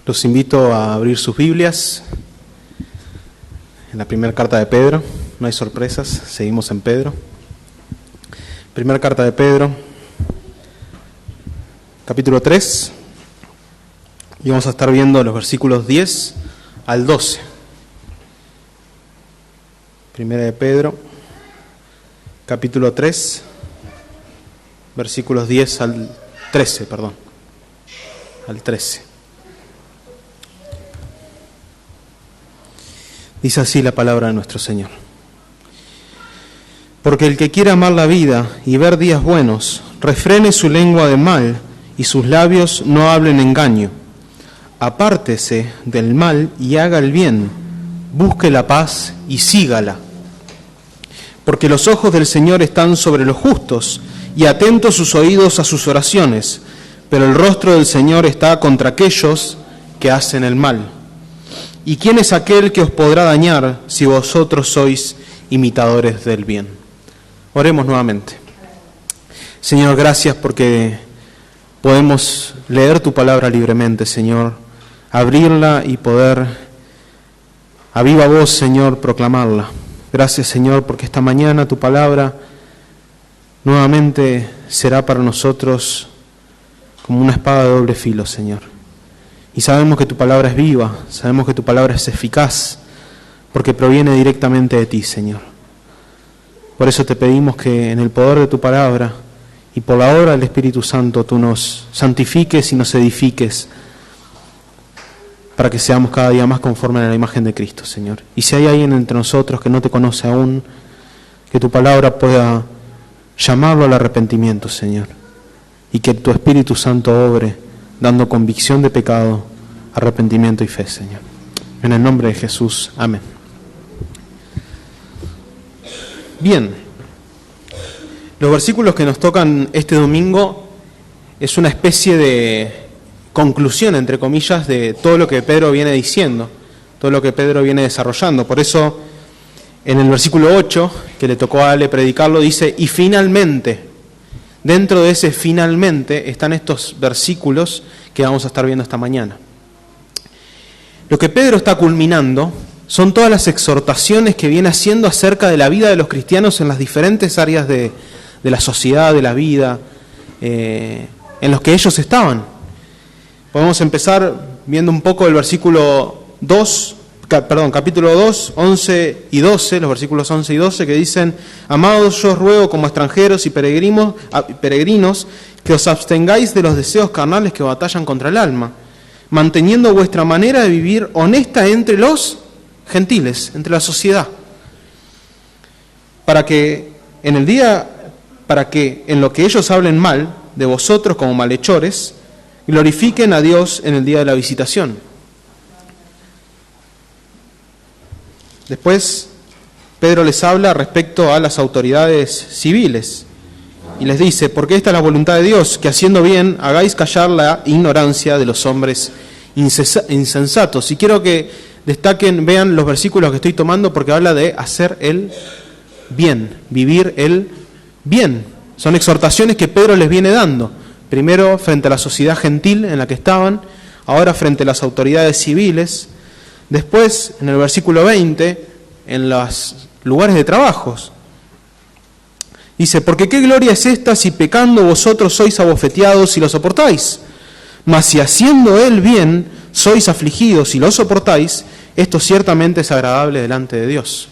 Los invito a abrir sus Biblias en la primera carta de Pedro. No hay sorpresas, seguimos en Pedro. Primera carta de Pedro, capítulo 3. Y vamos a estar viendo los versículos 10 al 12. Primera de Pedro, capítulo 3, versículos 10 al 13, al 13. Dice así la palabra de nuestro Señor. Porque el que quiere amar la vida y ver días buenos, refrene su lengua de mal y sus labios no hablen engaño. Apártese del mal y haga el bien, busque la paz y sígala. Porque los ojos del Señor están sobre los justos y atentos sus oídos a sus oraciones, pero el rostro del Señor está contra aquellos que hacen el mal. ¿Y quién es aquel que os podrá dañar si vosotros sois imitadores del bien? Oremos nuevamente. Señor, gracias porque podemos leer tu palabra libremente, Señor, abrirla y poder a viva voz, Señor, proclamarla. Gracias, Señor, porque esta mañana tu palabra nuevamente será para nosotros como una espada de doble filo, Señor. Y sabemos que tu palabra es viva, sabemos que tu palabra es eficaz, porque proviene directamente de ti, Señor. Por eso te pedimos que en el poder de tu palabra y por la obra del Espíritu Santo tú nos santifiques y nos edifiques para que seamos cada día más conformes a la imagen de Cristo, Señor. Y si hay alguien entre nosotros que no te conoce aún, que tu palabra pueda llamarlo al arrepentimiento, Señor, y que tu Espíritu Santo obre dando convicción de pecado, arrepentimiento y fe, Señor. En el nombre de Jesús. Amén. Bien, los versículos que nos tocan este domingo es una especie de conclusión, entre comillas, de todo lo que Pedro viene diciendo, todo lo que Pedro viene desarrollando. Por eso, en el versículo 8, que le tocó a Ale predicarlo, dice, y finalmente. Dentro de ese finalmente están estos versículos que vamos a estar viendo esta mañana. Lo que Pedro está culminando son todas las exhortaciones que viene haciendo acerca de la vida de los cristianos en las diferentes áreas de la sociedad, de la vida, en los que ellos estaban. Podemos empezar viendo un poco el versículo 2, capítulo 2, 11 y 12, los versículos 11 y 12 que dicen: Amados, yo os ruego como extranjeros y peregrinos que os abstengáis de los deseos carnales que batallan contra el alma, manteniendo vuestra manera de vivir honesta entre los gentiles, entre la sociedad, para que en lo que ellos hablen mal de vosotros como malhechores, glorifiquen a Dios en el día de la visitación. Después, Pedro les habla respecto a las autoridades civiles y les dice, porque esta es la voluntad de Dios, que haciendo bien hagáis callar la ignorancia de los hombres insensatos. Y quiero que destaquen, vean los versículos que estoy tomando, porque habla de hacer el bien, vivir el bien. Son exhortaciones que Pedro les viene dando, primero frente a la sociedad gentil en la que estaban, ahora frente a las autoridades civiles. Después, en el versículo 20, en los lugares de trabajos, dice, porque qué gloria es esta si pecando vosotros sois abofeteados y lo soportáis, mas si haciendo él bien sois afligidos y lo soportáis, esto ciertamente es agradable delante de Dios.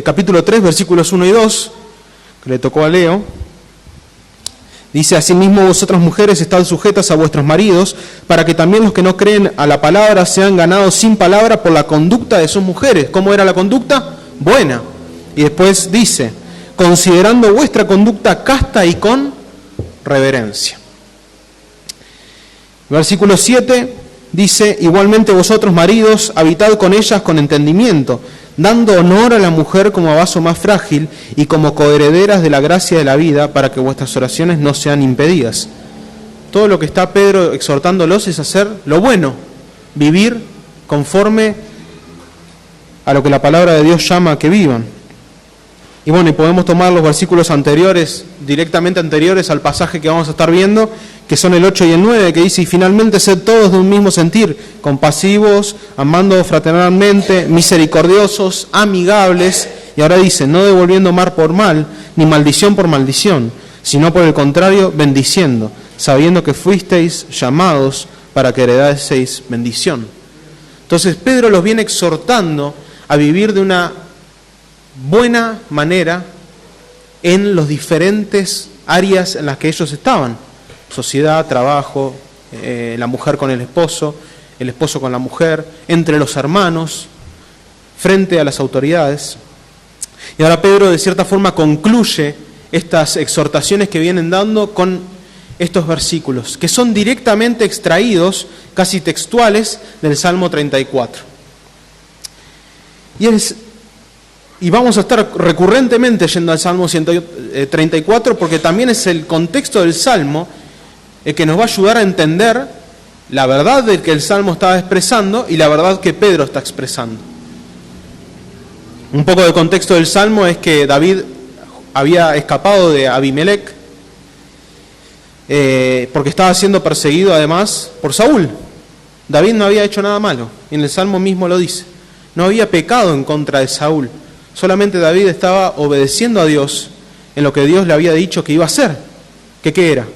Capítulo 3, versículos 1 y 2, que le tocó a Leo. Dice, asimismo vosotras mujeres estad sujetas a vuestros maridos, para que también los que no creen a la palabra sean ganados sin palabra por la conducta de sus mujeres. ¿Cómo era la conducta? Buena. Y después dice, considerando vuestra conducta casta y con reverencia. Versículo 7 dice, igualmente vosotros maridos, habitad con ellas con entendimiento, dando honor a la mujer como a vaso más frágil y como coherederas de la gracia de la vida, para que vuestras oraciones no sean impedidas. Todo lo que está Pedro exhortándolos es hacer lo bueno, vivir conforme a lo que la palabra de Dios llama a que vivan. Y bueno, y podemos tomar los versículos anteriores directamente anteriores al pasaje que vamos a estar viendo, que son el 8 y el 9, que dice: y finalmente sed todos de un mismo sentir, compasivos, amando fraternalmente, misericordiosos, amigables, y ahora dice: no devolviendo mal por mal, ni maldición por maldición, sino por el contrario, bendiciendo, sabiendo que fuisteis llamados para que heredaseis bendición. Entonces Pedro los viene exhortando a vivir de una buena manera en los diferentes áreas en las que ellos estaban: sociedad, trabajo, la mujer con el esposo con la mujer, entre los hermanos, frente a las autoridades. Y ahora Pedro de cierta forma concluye estas exhortaciones que vienen dando con estos versículos, que son directamente extraídos, casi textuales, del Salmo 34. Y vamos a estar recurrentemente yendo al Salmo 134 porque también es el contexto del Salmo el que nos va a ayudar a entender la verdad del que el Salmo estaba expresando y la verdad que Pedro está expresando. Un poco de contexto del Salmo es que David había escapado de Abimelec porque estaba siendo perseguido además por Saúl. David no había hecho nada malo, y en el Salmo mismo lo dice. No había pecado en contra de Saúl. Solamente David estaba obedeciendo a Dios en lo que Dios le había dicho que iba a hacer. ¿Qué era?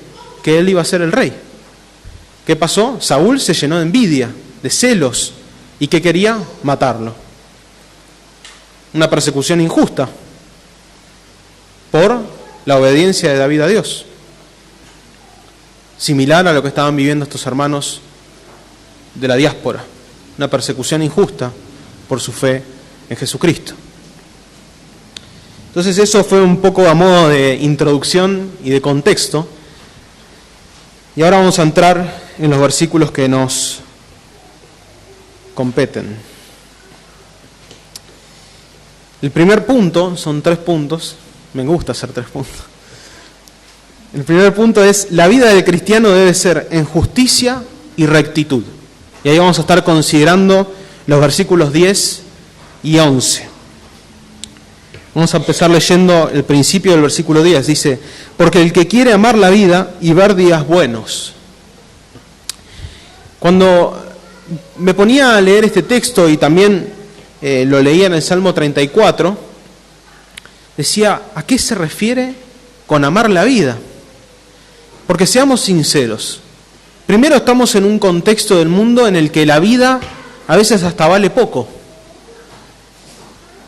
Que él iba a ser el rey. ¿Qué pasó? Saúl se llenó de envidia, de celos, y ¿qué quería? Matarlo. Una persecución injusta por la obediencia de David a Dios. Similar a lo que estaban viviendo estos hermanos de la diáspora. Una persecución injusta por su fe en Jesucristo. Entonces eso fue un poco a modo de introducción y de contexto. Y ahora vamos a entrar en los versículos que nos competen. El primer punto, son 3 puntos, me gusta hacer 3 puntos. El primer punto es: la vida del cristiano debe ser en justicia y rectitud. Y ahí vamos a estar considerando los versículos 10 y 11. Vamos a empezar leyendo el principio del versículo 10. Dice: porque el que quiere amar la vida y ver días buenos. Cuando me ponía a leer este texto y también lo leía en el Salmo 34, decía: ¿a qué se refiere con amar la vida? Porque seamos sinceros, primero estamos en un contexto del mundo en el que la vida a veces hasta vale poco.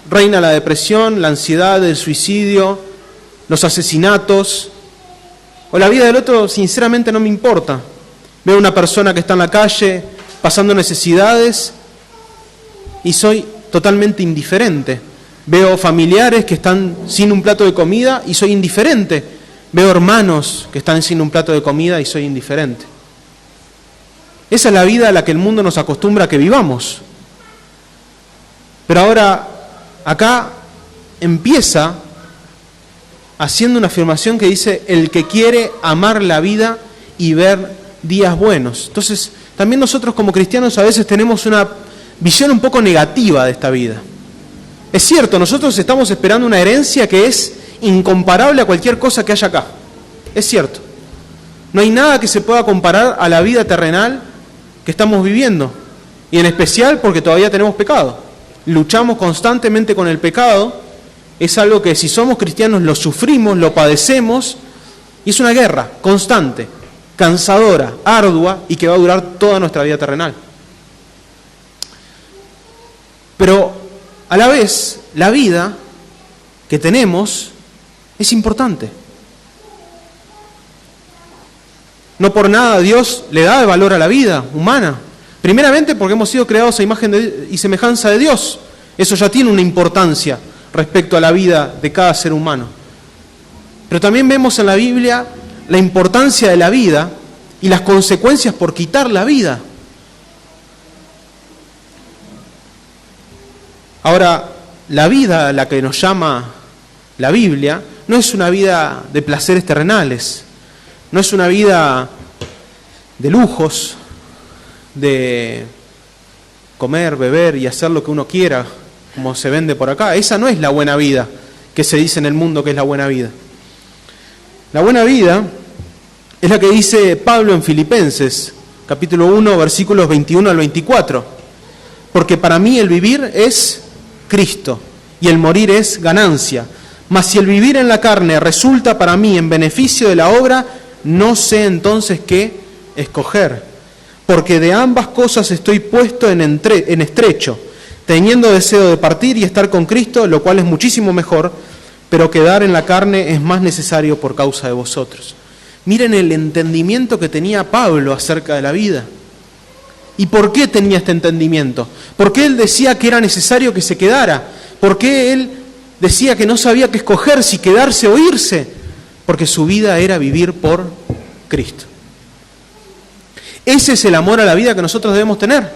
Reina la depresión, la ansiedad, el suicidio, los asesinatos, o la vida del otro sinceramente no me importa. Veo una persona que está en la calle pasando necesidades y soy totalmente indiferente. Veo familiares que están sin un plato de comida y soy indiferente. Veo hermanos que están sin un plato de comida y soy indiferente. Esa es la vida a la que el mundo nos acostumbra a que vivamos. Pero ahora, acá empieza haciendo una afirmación que dice: el que quiere amar la vida y ver días buenos. Entonces, también nosotros como cristianos a veces tenemos una visión un poco negativa de esta vida. Es cierto, nosotros estamos esperando una herencia que es incomparable a cualquier cosa que haya acá. Es cierto. No hay nada que se pueda comparar a la vida terrenal que estamos viviendo. Y en especial porque todavía tenemos pecado. Luchamos constantemente con el pecado. Es algo que si somos cristianos lo sufrimos, lo padecemos. Y es una guerra constante, cansadora, ardua y que va a durar toda nuestra vida terrenal. Pero a la vez, la vida que tenemos es importante. No por nada Dios le da valor a la vida humana. Primeramente porque hemos sido creados a imagen y semejanza de Dios. Eso ya tiene una importancia respecto a la vida de cada ser humano. Pero también vemos en la Biblia la importancia de la vida y las consecuencias por quitar la vida. Ahora, la vida a la que nos llama la Biblia no es una vida de placeres terrenales, no es una vida de lujos, de comer, beber y hacer lo que uno quiera, como se vende por acá. Esa no es la buena vida que se dice en el mundo que es la buena vida. La buena vida es la que dice Pablo en Filipenses, capítulo 1, versículos 21 al 24. Porque para mí el vivir es Cristo y el morir es ganancia. Mas si el vivir en la carne resulta para mí en beneficio de la obra, no sé entonces qué escoger. Porque de ambas cosas estoy puesto en estrecho, teniendo deseo de partir y estar con Cristo, lo cual es muchísimo mejor, pero quedar en la carne es más necesario por causa de vosotros. Miren el entendimiento que tenía Pablo acerca de la vida. ¿Y por qué tenía este entendimiento? ¿Por qué él decía que era necesario que se quedara? ¿Por qué él decía que no sabía qué escoger, si quedarse o irse? Porque su vida era vivir por Cristo. Ese es el amor a la vida que nosotros debemos tener.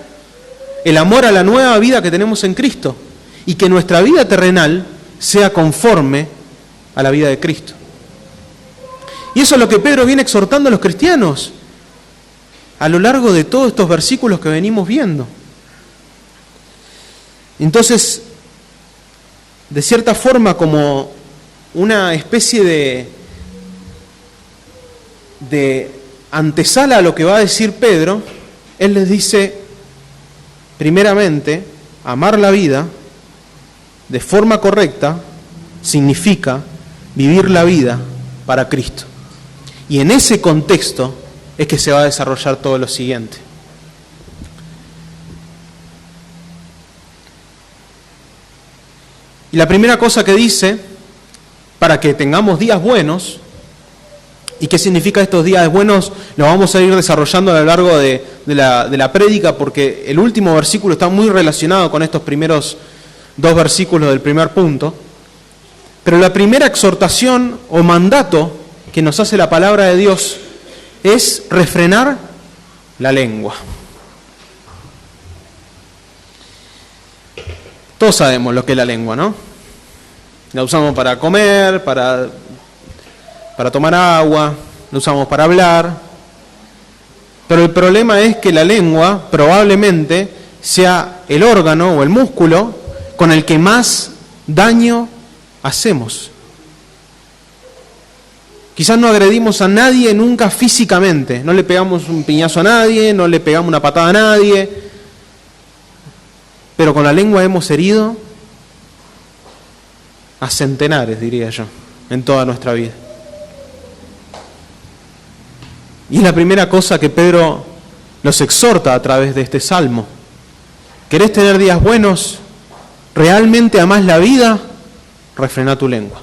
El amor a la nueva vida que tenemos en Cristo. Y que nuestra vida terrenal sea conforme a la vida de Cristo. Y eso es lo que Pedro viene exhortando a los cristianos a lo largo de todos estos versículos que venimos viendo. Entonces, de cierta forma, como una especie de antesala a lo que va a decir Pedro, él les dice, primeramente, amar la vida de forma correcta significa vivir la vida para Cristo. Y en ese contexto es que se va a desarrollar todo lo siguiente. Y la primera cosa que dice, para que tengamos días buenos, ¿y qué significa estos días buenos? Lo vamos a ir desarrollando a lo largo de la prédica, porque el último versículo está muy relacionado con estos primeros dos versículos del primer punto. Pero la primera exhortación o mandato que nos hace la palabra de Dios es refrenar la lengua. Todos sabemos lo que es la lengua, ¿no? La usamos para comer, para tomar agua, la usamos para hablar. Pero el problema es que la lengua probablemente sea el órgano o el músculo con el que más daño hacemos. Quizás no agredimos a nadie nunca físicamente, no le pegamos un piñazo a nadie, no le pegamos una patada a nadie, pero con la lengua hemos herido a centenares, diría yo, en toda nuestra vida. Y es la primera cosa que Pedro los exhorta a través de este salmo. ¿Querés tener días buenos? ¿Realmente amás la vida? Refrena tu lengua.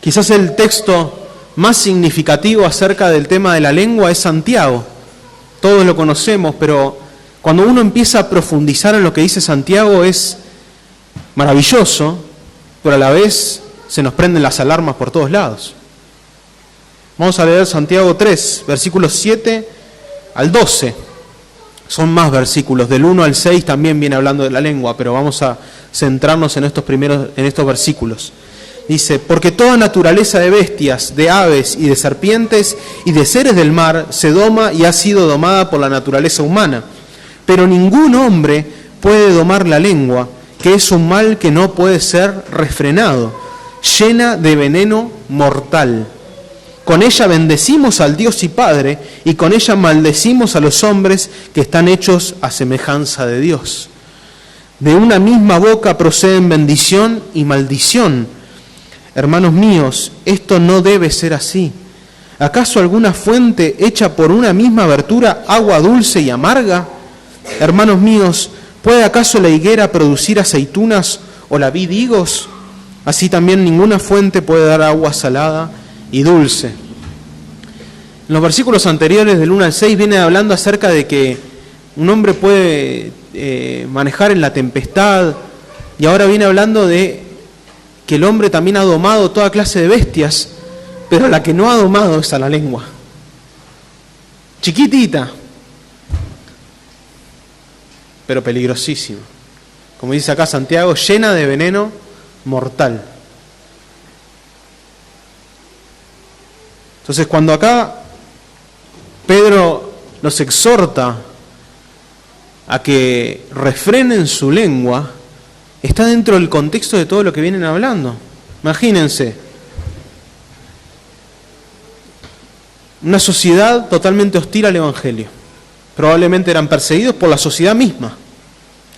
Quizás el texto más significativo acerca del tema de la lengua es Santiago. Todos lo conocemos, pero cuando uno empieza a profundizar en lo que dice Santiago es maravilloso, pero a la vez se nos prenden las alarmas por todos lados. Vamos a leer Santiago 3, versículos 7 al 12. Son más versículos, del 1 al 6 también viene hablando de la lengua, pero vamos a centrarnos en estos versículos. Dice, porque toda naturaleza de bestias, de aves y de serpientes y de seres del mar se doma y ha sido domada por la naturaleza humana. Pero ningún hombre puede domar la lengua, que es un mal que no puede ser refrenado, llena de veneno mortal. Con ella bendecimos al Dios y Padre, y con ella maldecimos a los hombres que están hechos a semejanza de Dios. De una misma boca proceden bendición y maldición. Hermanos míos, esto no debe ser así. ¿Acaso alguna fuente hecha por una misma abertura agua dulce y amarga? Hermanos míos, ¿puede acaso la higuera producir aceitunas o la vid higos? Así también ninguna fuente puede dar agua salada y dulce. En los versículos anteriores del 1 al 6 viene hablando acerca de que un hombre puede manejar en la tempestad, y ahora viene hablando de que el hombre también ha domado toda clase de bestias, pero la que no ha domado es a la lengua. Chiquitita, pero peligrosísima. Como dice acá Santiago, llena de veneno mortal. Entonces, cuando acá Pedro los exhorta a que refrenen su lengua, está dentro del contexto de todo lo que vienen hablando. Imagínense, una sociedad totalmente hostil al Evangelio. Probablemente eran perseguidos por la sociedad misma.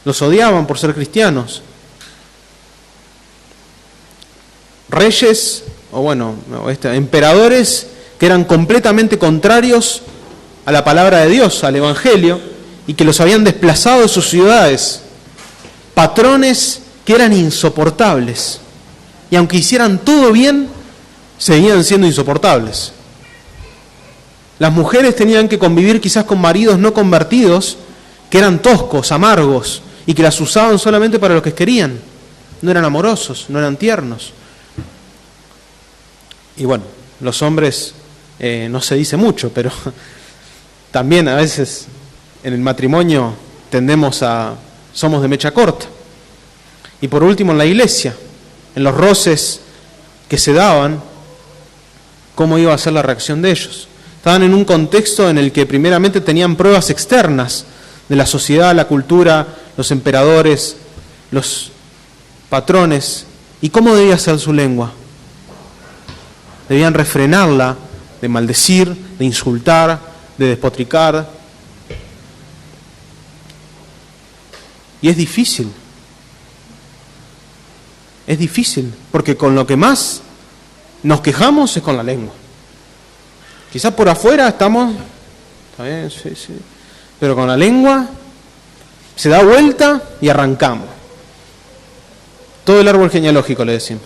Los odiaban por ser cristianos. Reyes, emperadores que eran completamente contrarios a la palabra de Dios, al Evangelio, y que los habían desplazado de sus ciudades. Patrones que eran insoportables. Y aunque hicieran todo bien, seguían siendo insoportables. Las mujeres tenían que convivir quizás con maridos no convertidos, que eran toscos, amargos, y que las usaban solamente para lo que querían. No eran amorosos, no eran tiernos. Y bueno, los hombres no se dice mucho, pero también a veces en el matrimonio somos de mecha corta. Y por último en la iglesia, en los roces que se daban, ¿cómo iba a ser la reacción de ellos? Estaban en un contexto en el que primeramente tenían pruebas externas de la sociedad, la cultura, los emperadores, los patrones. ¿Y cómo debía ser su lengua? Debían refrenarla de maldecir, de insultar, de despotricar. Y es difícil. Es difícil, porque con lo que más nos quejamos es con la lengua. Quizás por afuera estamos, está bien, sí, pero con la lengua se da vuelta y arrancamos. Todo el árbol genealógico le decimos.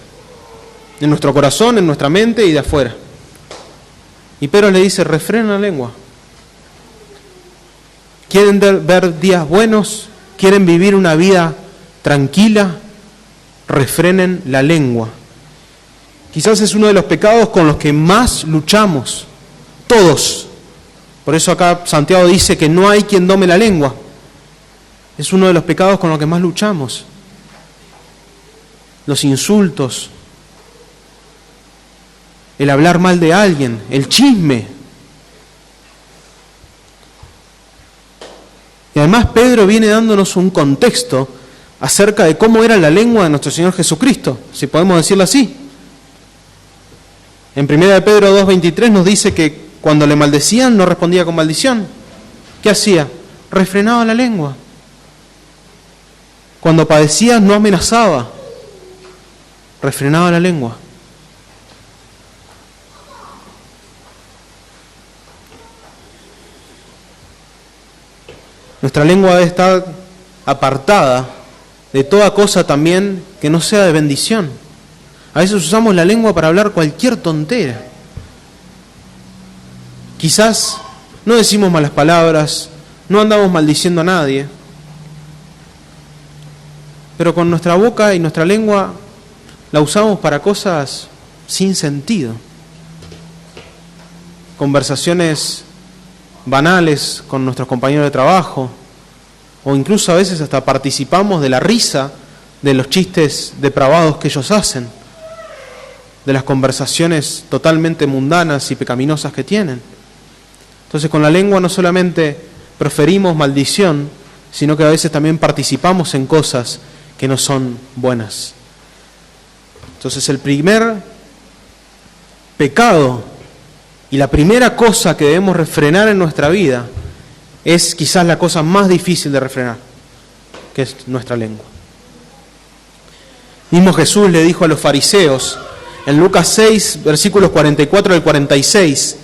En nuestro corazón, en nuestra mente y de afuera. Y Pedro le dice, refrena la lengua. ¿Quieren ver días buenos? ¿Quieren vivir una vida tranquila? Refrenen la lengua. Quizás es uno de los pecados con los que más luchamos, todos. Por eso acá Santiago dice que no hay quien dome la lengua. Es uno de los pecados con los que más luchamos. Los insultos, el hablar mal de alguien, el chisme. Y además Pedro viene dándonos un contexto acerca de cómo era la lengua de nuestro Señor Jesucristo, si podemos decirlo así. En 1 de Pedro 2:23 nos dice que cuando le maldecían no respondía con maldición. ¿Qué hacía? Refrenaba la lengua. Cuando padecía no amenazaba, refrenaba la lengua. Nuestra lengua debe estar apartada de toda cosa también que no sea de bendición. A veces usamos la lengua para hablar cualquier tontera. Quizás no decimos malas palabras, no andamos maldiciendo a nadie, pero con nuestra boca y nuestra lengua la usamos para cosas sin sentido. Conversaciones banales con nuestros compañeros de trabajo, o incluso a veces hasta participamos de la risa de los chistes depravados que ellos hacen, de las conversaciones totalmente mundanas y pecaminosas que tienen. Entonces con la lengua no solamente proferimos maldición, sino que a veces también participamos en cosas que no son buenas. Entonces el primer pecado y la primera cosa que debemos refrenar en nuestra vida es quizás la cosa más difícil de refrenar, que es nuestra lengua. Mismo Jesús le dijo a los fariseos en Lucas 6, versículos 44 al 46,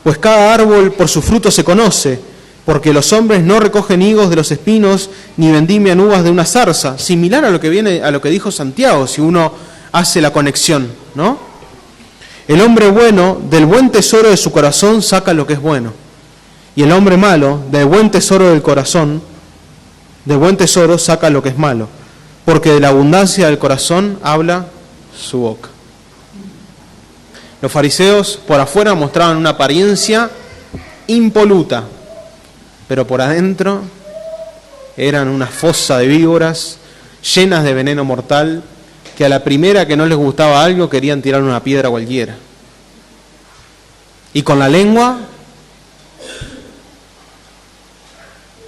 pues cada árbol por su fruto se conoce, porque los hombres no recogen higos de los espinos ni vendimian uvas de una zarza, similar a lo que dijo Santiago, si uno hace la conexión, ¿no? El hombre bueno del buen tesoro de su corazón saca lo que es bueno, y el hombre malo del buen tesoro del corazón, del buen tesoro saca lo que es malo, porque de la abundancia del corazón habla su boca. Los fariseos por afuera mostraban una apariencia impoluta, pero por adentro eran una fosa de víboras llenas de veneno mortal, que a la primera que no les gustaba algo querían tirar una piedra cualquiera. Y con la lengua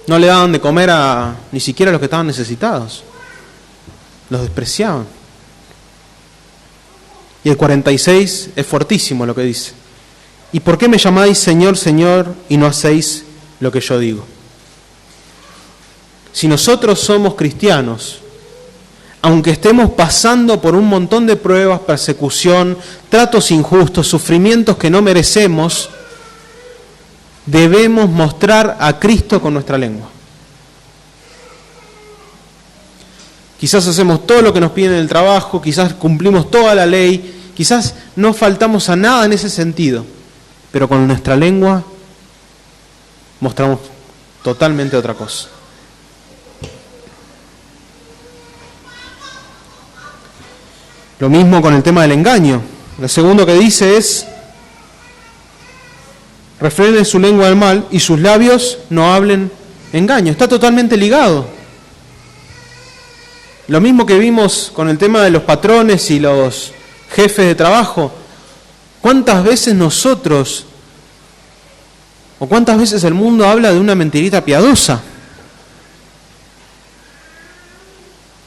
no le daban de comer ni siquiera a los que estaban necesitados. Los despreciaban. Y el 46 es fuertísimo lo que dice. ¿Y por qué me llamáis Señor, Señor, y no hacéis lo que yo digo? Si nosotros somos cristianos, aunque estemos pasando por un montón de pruebas, persecución, tratos injustos, sufrimientos que no merecemos, debemos mostrar a Cristo con nuestra lengua. Quizás hacemos todo lo que nos piden en el trabajo, quizás cumplimos toda la ley, quizás no faltamos a nada en ese sentido, pero con nuestra lengua mostramos totalmente otra cosa. Lo mismo con el tema del engaño. Lo segundo que dice es: refrenen su lengua del mal y sus labios no hablen engaño. Está totalmente ligado. Lo mismo que vimos con el tema de los patrones y los jefes de trabajo. ¿Cuántas veces nosotros, o cuántas veces el mundo habla de una mentirita piadosa?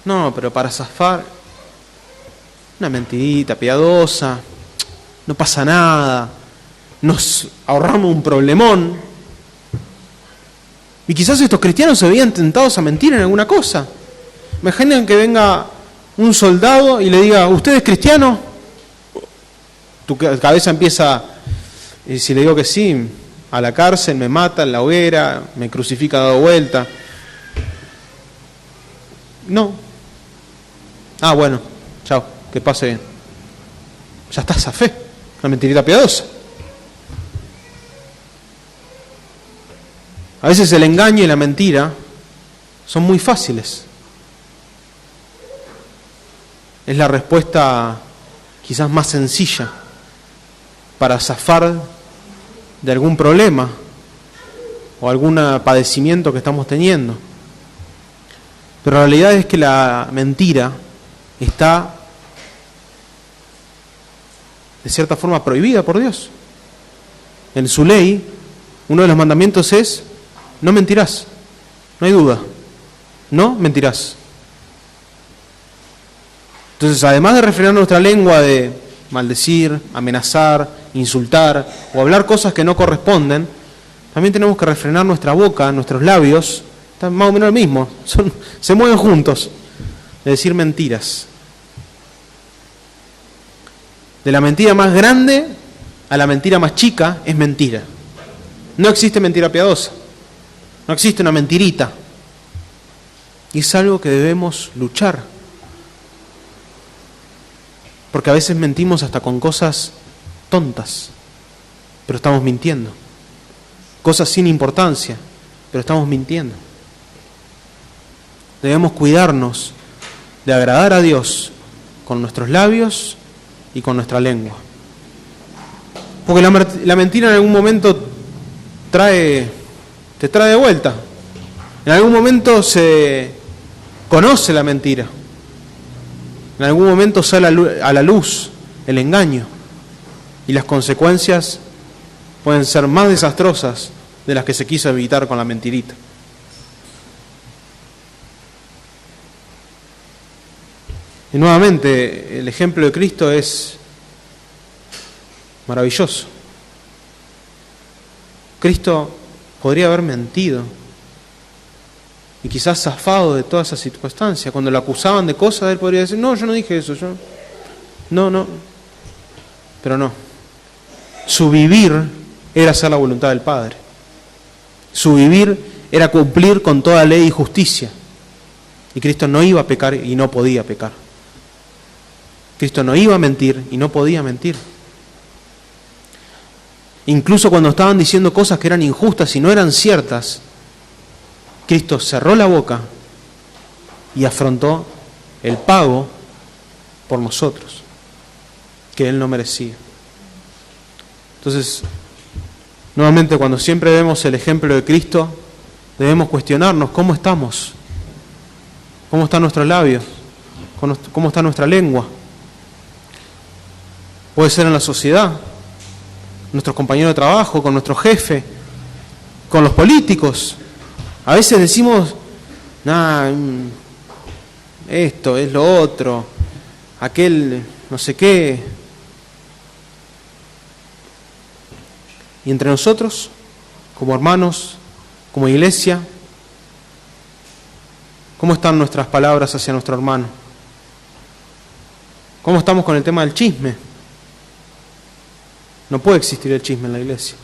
No, pero para zafar, una mentirita piadosa, no pasa nada, nos ahorramos un problemón. Y quizás estos cristianos se veían tentados a mentir en alguna cosa. Imaginen que venga un soldado y le diga: ¿usted es cristiano? Tu cabeza empieza, y si le digo que sí, a la cárcel, me mata en la hoguera, me crucifica dado vuelta. No. Ah, bueno, chao, que pase bien. Ya está esa fe, una mentirita piadosa. A veces el engaño y la mentira son muy fáciles. Es la respuesta quizás más sencilla para zafar de algún problema o algún padecimiento que estamos teniendo. Pero la realidad es que la mentira está de cierta forma prohibida por Dios. En su ley, uno de los mandamientos es: no mentirás. No hay duda. No mentirás. Entonces, además de refrenar nuestra lengua de maldecir, amenazar, insultar o hablar cosas que no corresponden, también tenemos que refrenar nuestra boca, nuestros labios. Están más o menos lo mismo, se mueven juntos, de decir mentiras. De la mentira más grande a la mentira más chica es mentira. No existe mentira piadosa, no existe una mentirita. Y es algo que debemos luchar. Porque a veces mentimos hasta con cosas tontas, pero estamos mintiendo. Cosas sin importancia, pero estamos mintiendo. Debemos cuidarnos de agradar a Dios con nuestros labios y con nuestra lengua. Porque la mentira en algún momento te trae de vuelta. En algún momento se conoce la mentira. En algún momento sale a la luz el engaño. Y las consecuencias pueden ser más desastrosas de las que se quiso evitar con la mentirita. Y nuevamente, el ejemplo de Cristo es maravilloso. Cristo podría haber mentido y quizás zafado de toda esa circunstancia. Cuando lo acusaban de cosas, él podría decir: no, yo no dije eso, no. Pero no. Su vivir era hacer la voluntad del Padre. Su vivir era cumplir con toda ley y justicia. Y Cristo no iba a pecar y no podía pecar. Cristo no iba a mentir y no podía mentir. Incluso cuando estaban diciendo cosas que eran injustas y no eran ciertas, Cristo cerró la boca y afrontó el pago por nosotros, que Él no merecía. Entonces, nuevamente, cuando siempre vemos el ejemplo de Cristo, debemos cuestionarnos cómo estamos, cómo están nuestros labios, cómo está nuestra lengua. Puede ser en la sociedad, nuestros compañeros de trabajo, con nuestro jefe, con los políticos. A veces decimos: esto es lo otro, aquel no sé qué. Y entre nosotros, como hermanos, como iglesia, ¿cómo están nuestras palabras hacia nuestro hermano? ¿Cómo estamos con el tema del chisme? No puede existir el chisme en la iglesia.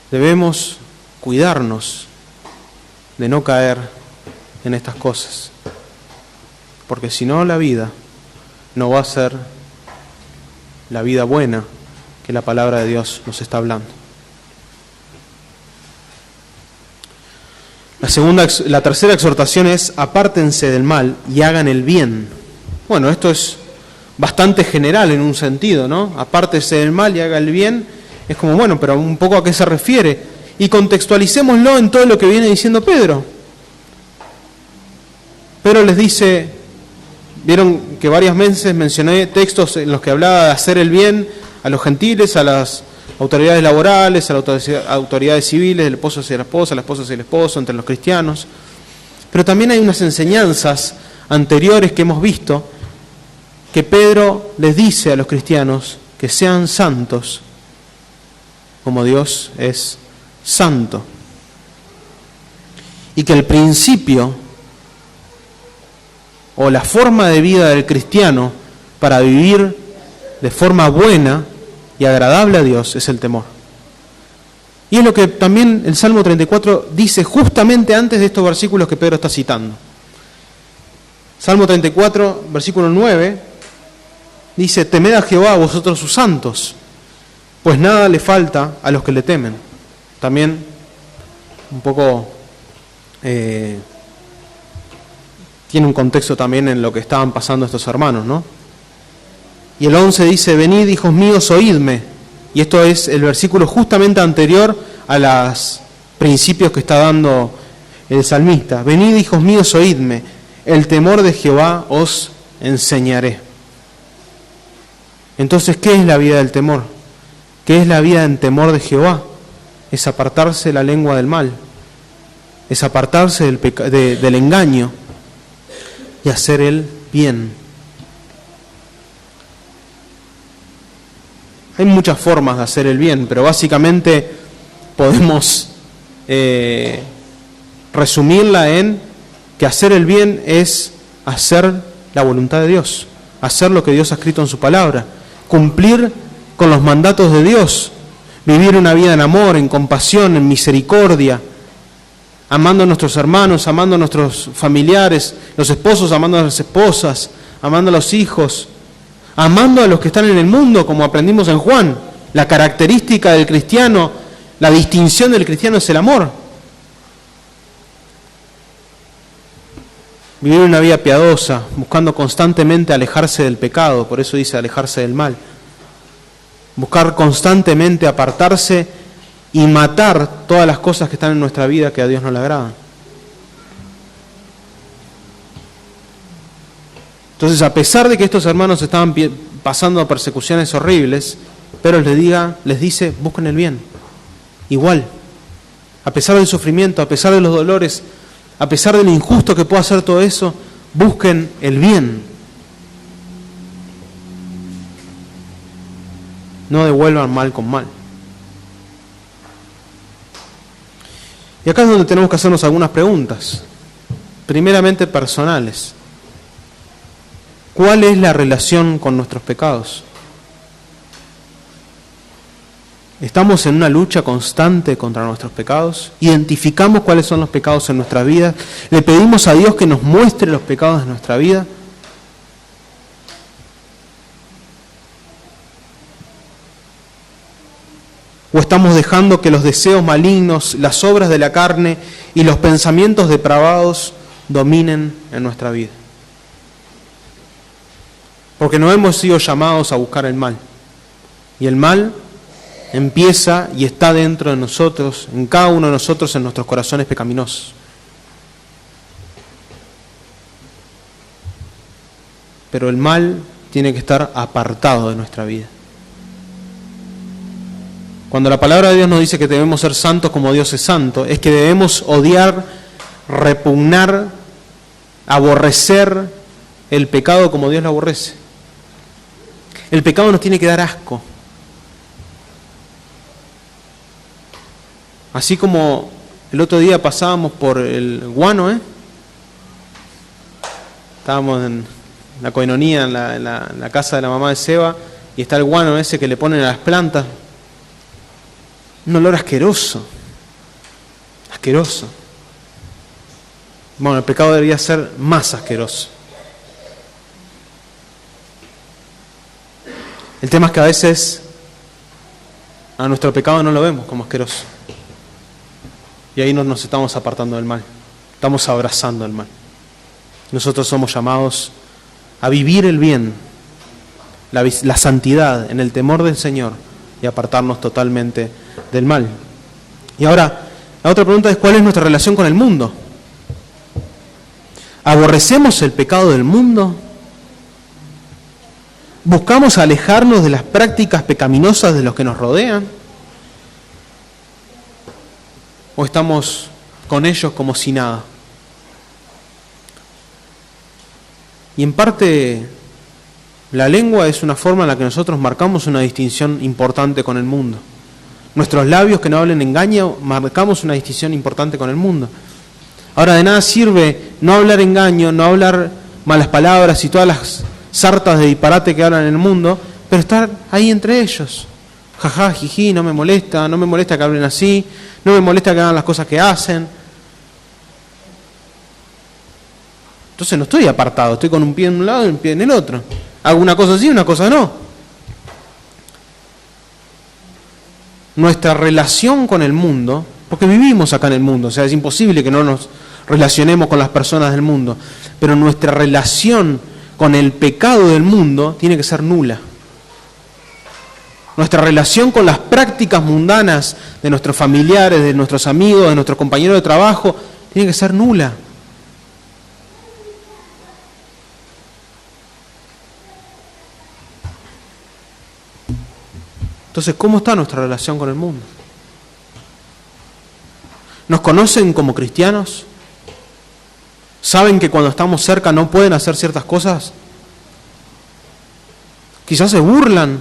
Debemos cuidarnos de no caer en estas cosas, porque si no, la vida no va a ser la vida buena que la palabra de Dios nos está hablando. La tercera exhortación es: apártense del mal y hagan el bien. Bueno, esto es bastante general en un sentido, ¿no? Apártese del mal y haga el bien. Es como, bueno, pero un poco a qué se refiere. Y contextualicémoslo en todo lo que viene diciendo Pedro. Pedro les dice, vieron que varias veces mencioné textos en los que hablaba de hacer el bien a los gentiles, a las autoridades laborales, a las autoridades civiles, el esposo hacia la esposa hacia el esposo, entre los cristianos. Pero también hay unas enseñanzas anteriores que hemos visto que Pedro les dice a los cristianos que sean santos como Dios es santo. Y que el principio o la forma de vida del cristiano para vivir de forma buena y agradable a Dios es el temor. Y es lo que también el Salmo 34 dice justamente antes de estos versículos que Pedro está citando. Salmo 34, versículo 9, dice: temed a Jehová, vosotros sus santos, pues nada le falta a los que le temen. También un poco tiene un contexto también en lo que estaban pasando estos hermanos, ¿no? Y el 11 dice: venid, hijos míos, oídme. Y esto es el versículo justamente anterior a los principios que está dando el salmista. Venid, hijos míos, oídme. El temor de Jehová os enseñaré. Entonces, ¿qué es la vida del temor? ¿Qué es la vida en temor de Jehová? Es apartarse la lengua del mal. Es apartarse del engaño y hacer el bien. Hay muchas formas de hacer el bien, pero básicamente podemos resumirla en que hacer el bien es hacer la voluntad de Dios, hacer lo que Dios ha escrito en su palabra, cumplir con los mandatos de Dios, vivir una vida en amor, en compasión, en misericordia, amando a nuestros hermanos, amando a nuestros familiares, los esposos amando a las esposas, amando a los hijos, amando a los que están en el mundo, como aprendimos en Juan. La característica del cristiano, la distinción del cristiano es el amor. Vivir una vida piadosa, buscando constantemente alejarse del pecado, por eso dice alejarse del mal. Buscar constantemente apartarse y matar todas las cosas que están en nuestra vida que a Dios no le agradan. Entonces, a pesar de que estos hermanos estaban pasando persecuciones horribles, pero les dice, busquen el bien. Igual, a pesar del sufrimiento, a pesar de los dolores, a pesar de lo injusto que pueda ser todo eso, busquen el bien. No devuelvan mal con mal. Y acá es donde tenemos que hacernos algunas preguntas, primeramente personales. ¿Cuál es la relación con nuestros pecados? ¿Estamos en una lucha constante contra nuestros pecados? ¿Identificamos cuáles son los pecados en nuestra vida? ¿Le pedimos a Dios que nos muestre los pecados de nuestra vida? ¿O estamos dejando que los deseos malignos, las obras de la carne y los pensamientos depravados dominen en nuestra vida? Porque no hemos sido llamados a buscar el mal. Y el mal empieza y está dentro de nosotros, en cada uno de nosotros, en nuestros corazones pecaminosos. Pero el mal tiene que estar apartado de nuestra vida. Cuando la palabra de Dios nos dice que debemos ser santos como Dios es santo, es que debemos odiar, repugnar, aborrecer el pecado como Dios lo aborrece. El pecado nos tiene que dar asco. Así como el otro día pasábamos por el guano, estábamos en la coinonía, en la casa de la mamá de Seba, y está el guano ese que le ponen a las plantas. Un olor asqueroso. Asqueroso. Bueno, el pecado debería ser más asqueroso. El tema es que a veces a nuestro pecado no lo vemos como asqueroso. Y ahí no nos estamos apartando del mal. Estamos abrazando el mal. Nosotros somos llamados a vivir el bien, la santidad en el temor del Señor y apartarnos totalmente del mal. Y ahora, la otra pregunta es: ¿cuál es nuestra relación con el mundo? ¿Aborrecemos el pecado del mundo? ¿Buscamos alejarnos de las prácticas pecaminosas de los que nos rodean? ¿O estamos con ellos como si nada? Y en parte, la lengua es una forma en la que nosotros marcamos una distinción importante con el mundo. Nuestros labios que no hablen engaño, marcamos una distinción importante con el mundo. Ahora, de nada sirve no hablar engaño, no hablar malas palabras y todas las sartas de disparate que hablan en el mundo, pero estar ahí entre ellos. Jajá, jiji, no me molesta que hablen así, no me molesta que hagan las cosas que hacen. Entonces no estoy apartado, estoy con un pie en un lado y un pie en el otro. Hago una cosa sí, una cosa no. Nuestra relación con el mundo, porque vivimos acá en el mundo, o sea, es imposible que no nos relacionemos con las personas del mundo, pero nuestra relación con el pecado del mundo tiene que ser nula. Nuestra relación con las prácticas mundanas de nuestros familiares, de nuestros amigos, de nuestros compañeros de trabajo, tiene que ser nula. Entonces, ¿cómo está nuestra relación con el mundo? ¿Nos conocen como cristianos? ¿Saben que cuando estamos cerca no pueden hacer ciertas cosas? Quizás se burlan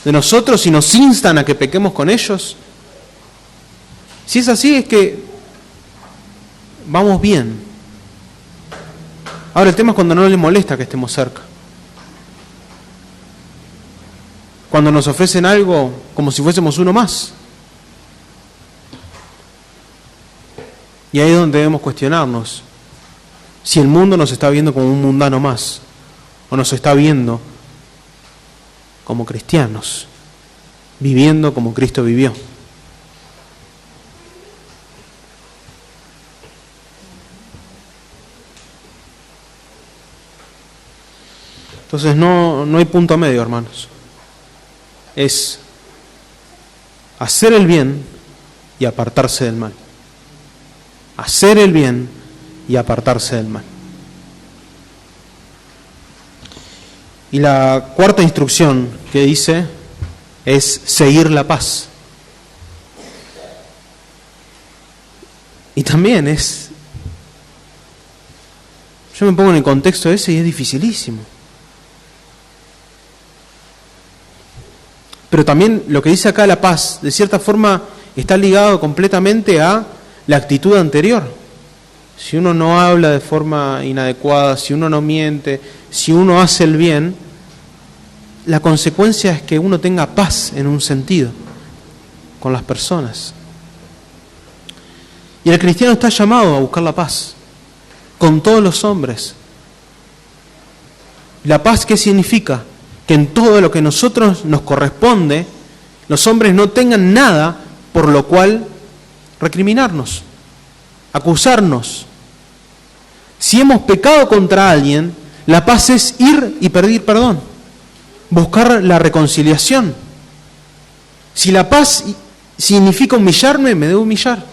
de nosotros y nos instan a que pequemos con ellos. Si es así, es que vamos bien. Ahora, el tema es cuando no les molesta que estemos cerca. Cuando nos ofrecen algo como si fuésemos uno más. Y ahí es donde debemos cuestionarnos si el mundo nos está viendo como un mundano más o nos está viendo como cristianos, viviendo como Cristo vivió. Entonces no hay punto medio, hermanos. Es hacer el bien y apartarse del mal. Hacer el bien y apartarse del mal. Y la cuarta instrucción que dice es seguir la paz. Y también yo me pongo en el contexto ese y es dificilísimo. Pero también lo que dice acá la paz, de cierta forma, está ligado completamente a la actitud anterior. Si uno no habla de forma inadecuada, si uno no miente, si uno hace el bien, la consecuencia es que uno tenga paz en un sentido con las personas. Y el cristiano está llamado a buscar la paz con todos los hombres. ¿La paz qué significa? Que en todo lo que a nosotros nos corresponde, los hombres no tengan nada por lo cual recriminarnos, acusarnos. Si hemos pecado contra alguien, la paz es ir y pedir perdón, buscar la reconciliación. Si la paz significa humillarme, me debo humillar.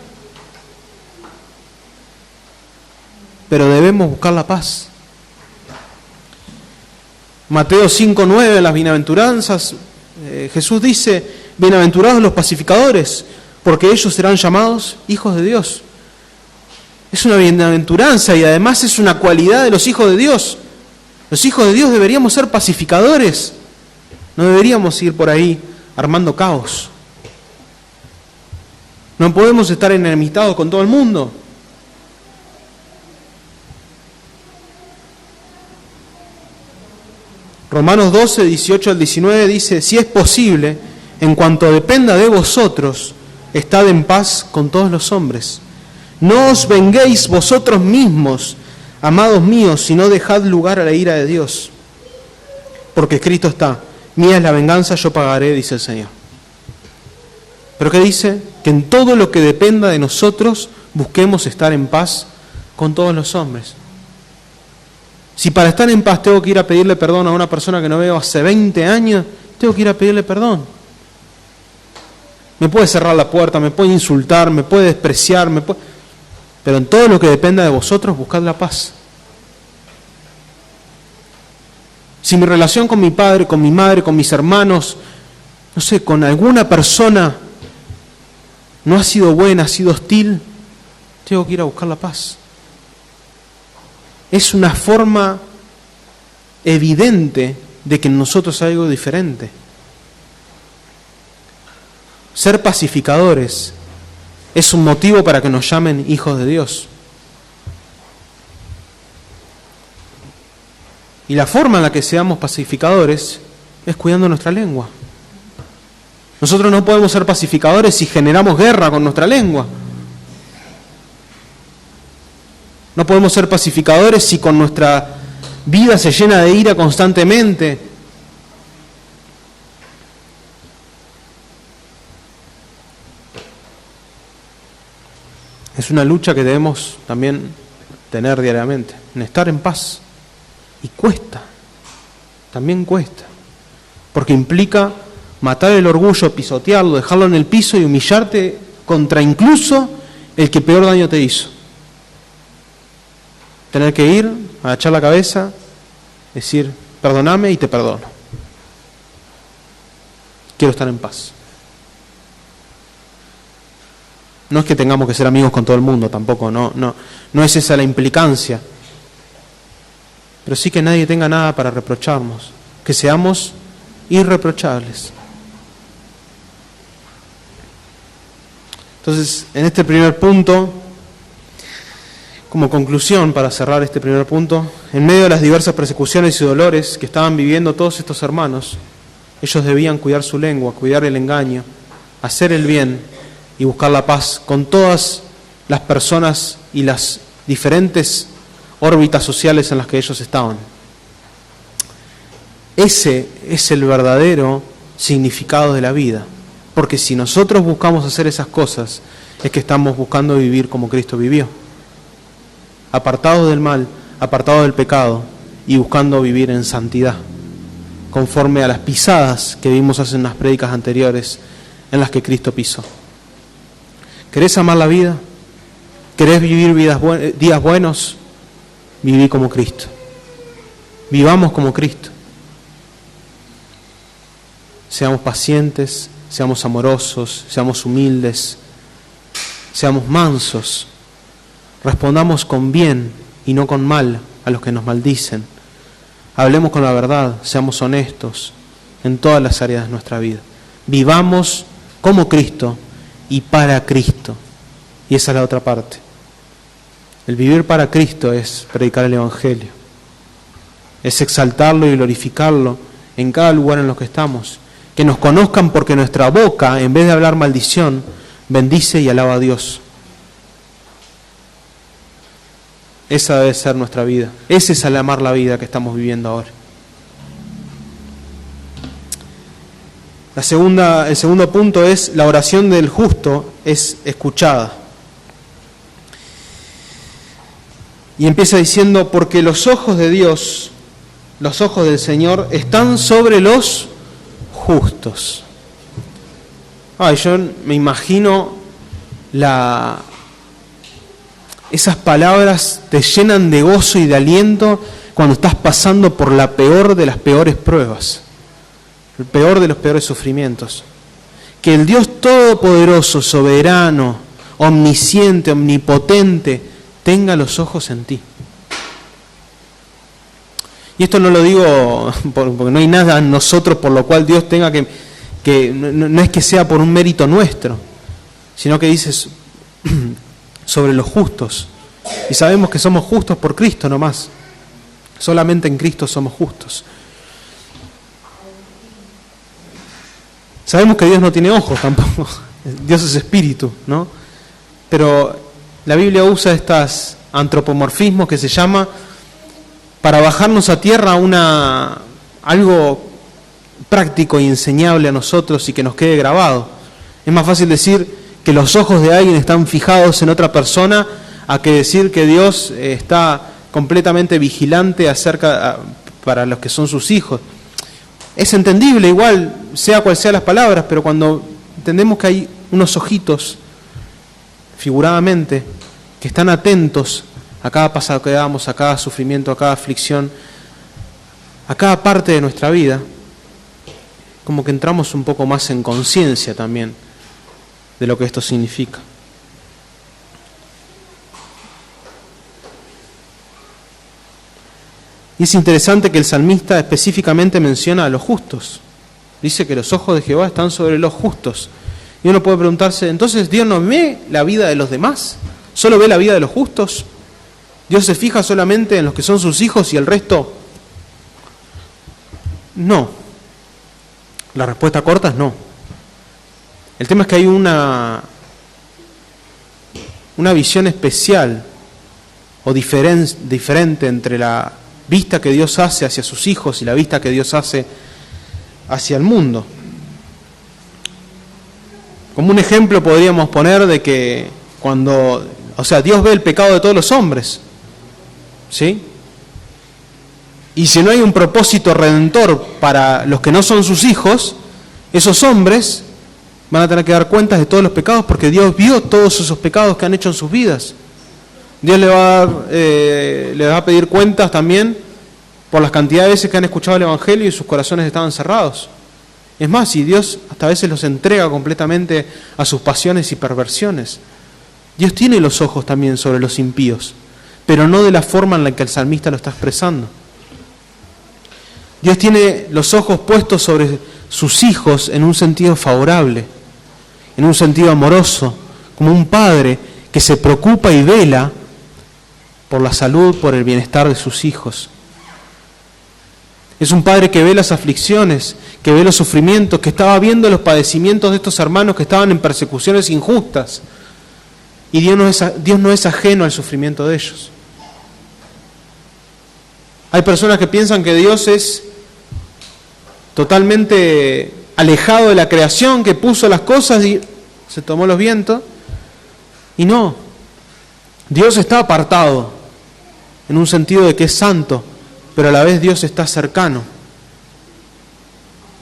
Pero debemos buscar la paz. Mateo 5:9, las bienaventuranzas, Jesús dice: bienaventurados los pacificadores, porque ellos serán llamados hijos de Dios. Es una bienaventuranza y además es una cualidad de los hijos de Dios. Los hijos de Dios deberíamos ser pacificadores, no deberíamos ir por ahí armando caos. No podemos estar enemistades con todo el mundo. Romanos 12, 18 al 19 dice: si es posible, en cuanto dependa de vosotros, estad en paz con todos los hombres. No os venguéis vosotros mismos, amados míos, sino dejad lugar a la ira de Dios. Porque escrito está: mía es la venganza, yo pagaré, dice el Señor. ¿Pero qué dice? Que en todo lo que dependa de nosotros, busquemos estar en paz con todos los hombres. Si para estar en paz tengo que ir a pedirle perdón a una persona que no veo hace 20 años, tengo que ir a pedirle perdón. Me puede cerrar la puerta, me puede insultar, me puede despreciar, pero en todo lo que dependa de vosotros, buscad la paz. Si mi relación con mi padre, con mi madre, con mis hermanos, no sé, con alguna persona no ha sido buena, ha sido hostil, tengo que ir a buscar la paz. Es una forma evidente de que en nosotros hay algo diferente. Ser pacificadores es un motivo para que nos llamen hijos de Dios. Y la forma en la que seamos pacificadores es cuidando nuestra lengua. Nosotros no podemos ser pacificadores si generamos guerra con nuestra lengua. No podemos ser pacificadores si con nuestra vida se llena de ira constantemente. Es una lucha que debemos también tener diariamente, en estar en paz. Y cuesta, también cuesta, porque implica matar el orgullo, pisotearlo, dejarlo en el piso y humillarte contra incluso el que peor daño te hizo. Tener que ir, agachar la cabeza, decir, perdóname y te perdono. Quiero estar en paz. No es que tengamos que ser amigos con todo el mundo, tampoco, no es esa la implicancia. Pero sí que nadie tenga nada para reprocharnos, que seamos irreprochables. Entonces, en este primer punto, como conclusión para cerrar este primer punto, en medio de las diversas persecuciones y dolores que estaban viviendo todos estos hermanos, ellos debían cuidar su lengua, cuidar el engaño, hacer el bien y buscar la paz con todas las personas y las diferentes órbitas sociales en las que ellos estaban. Ese es el verdadero significado de la vida, porque si nosotros buscamos hacer esas cosas, es que estamos buscando vivir como Cristo vivió, apartados del mal, apartados del pecado y buscando vivir en santidad, conforme a las pisadas que vimos hace unas prédicas anteriores en las que Cristo pisó. ¿Querés amar la vida? ¿Querés vivir días buenos? Viví como Cristo. Vivamos como Cristo. Seamos pacientes, seamos amorosos, seamos humildes, seamos mansos. Respondamos con bien y no con mal a los que nos maldicen. Hablemos con la verdad, seamos honestos en todas las áreas de nuestra vida. Vivamos como Cristo y para Cristo. Y esa es la otra parte. El vivir para Cristo es predicar el Evangelio. Es exaltarlo y glorificarlo en cada lugar en los que estamos. Que nos conozcan porque nuestra boca, en vez de hablar maldición, bendice y alaba a Dios. Esa debe ser nuestra vida. Ese es el amar la vida que estamos viviendo ahora. El segundo punto es: la oración del justo es escuchada. Y empieza diciendo: porque los ojos de Dios, los ojos del Señor, están sobre los justos. Yo me imagino esas palabras te llenan de gozo y de aliento cuando estás pasando por la peor de las peores pruebas, el peor de los peores sufrimientos. Que el Dios Todopoderoso, soberano, omnisciente, omnipotente, tenga los ojos en ti. Y esto no lo digo porque no hay nada en nosotros por lo cual Dios tenga que no es que sea por un mérito nuestro, sino que dice sobre los justos. Y sabemos que somos justos por Cristo nomás. Solamente en Cristo somos justos. Sabemos que Dios no tiene ojos tampoco. Dios es espíritu, ¿no? Pero la Biblia usa estos antropomorfismos que se llama para bajarnos a tierra algo práctico y enseñable a nosotros y que nos quede grabado. Es más fácil decir que los ojos de alguien están fijados en otra persona a que decir que Dios está completamente vigilante para los que son sus hijos. Es entendible igual, sea cual sea las palabras, pero cuando entendemos que hay unos ojitos, figuradamente, que están atentos a cada paso que damos, a cada sufrimiento, a cada aflicción, a cada parte de nuestra vida, como que entramos un poco más en conciencia también de lo que esto significa. Y es interesante que el salmista específicamente menciona a los justos. Dice que los ojos de Jehová están sobre los justos. Y uno puede preguntarse, ¿entonces Dios no ve la vida de los demás? ¿Solo ve la vida de los justos? ¿Dios se fija solamente en los que son sus hijos y el resto? No. La respuesta corta es no. El tema es que hay una visión especial o diferente entre la vista que Dios hace hacia sus hijos y la vista que Dios hace hacia el mundo. Como un ejemplo podríamos poner de que Dios ve el pecado de todos los hombres, ¿sí? Y si no hay un propósito redentor para los que no son sus hijos, esos hombres van a tener que dar cuentas de todos los pecados porque Dios vio todos esos pecados que han hecho en sus vidas. Dios le va a pedir cuentas también por las cantidades de veces que han escuchado el Evangelio y sus corazones estaban cerrados. Es más, y Dios hasta a veces los entrega completamente a sus pasiones y perversiones. Dios tiene los ojos también sobre los impíos, pero no de la forma en la que el salmista lo está expresando. Dios tiene los ojos puestos sobre sus hijos en un sentido favorable, en un sentido amoroso, como un padre que se preocupa y vela por la salud, por el bienestar de sus hijos. Es un padre que ve las aflicciones, que ve los sufrimientos, que estaba viendo los padecimientos de estos hermanos que estaban en persecuciones injustas. Y Dios no es ajeno al sufrimiento de ellos. Hay personas que piensan que Dios es totalmente alejado de la creación, que puso las cosas y se tomó los vientos. Y no, Dios está apartado en un sentido de que es santo, pero a la vez Dios está cercano.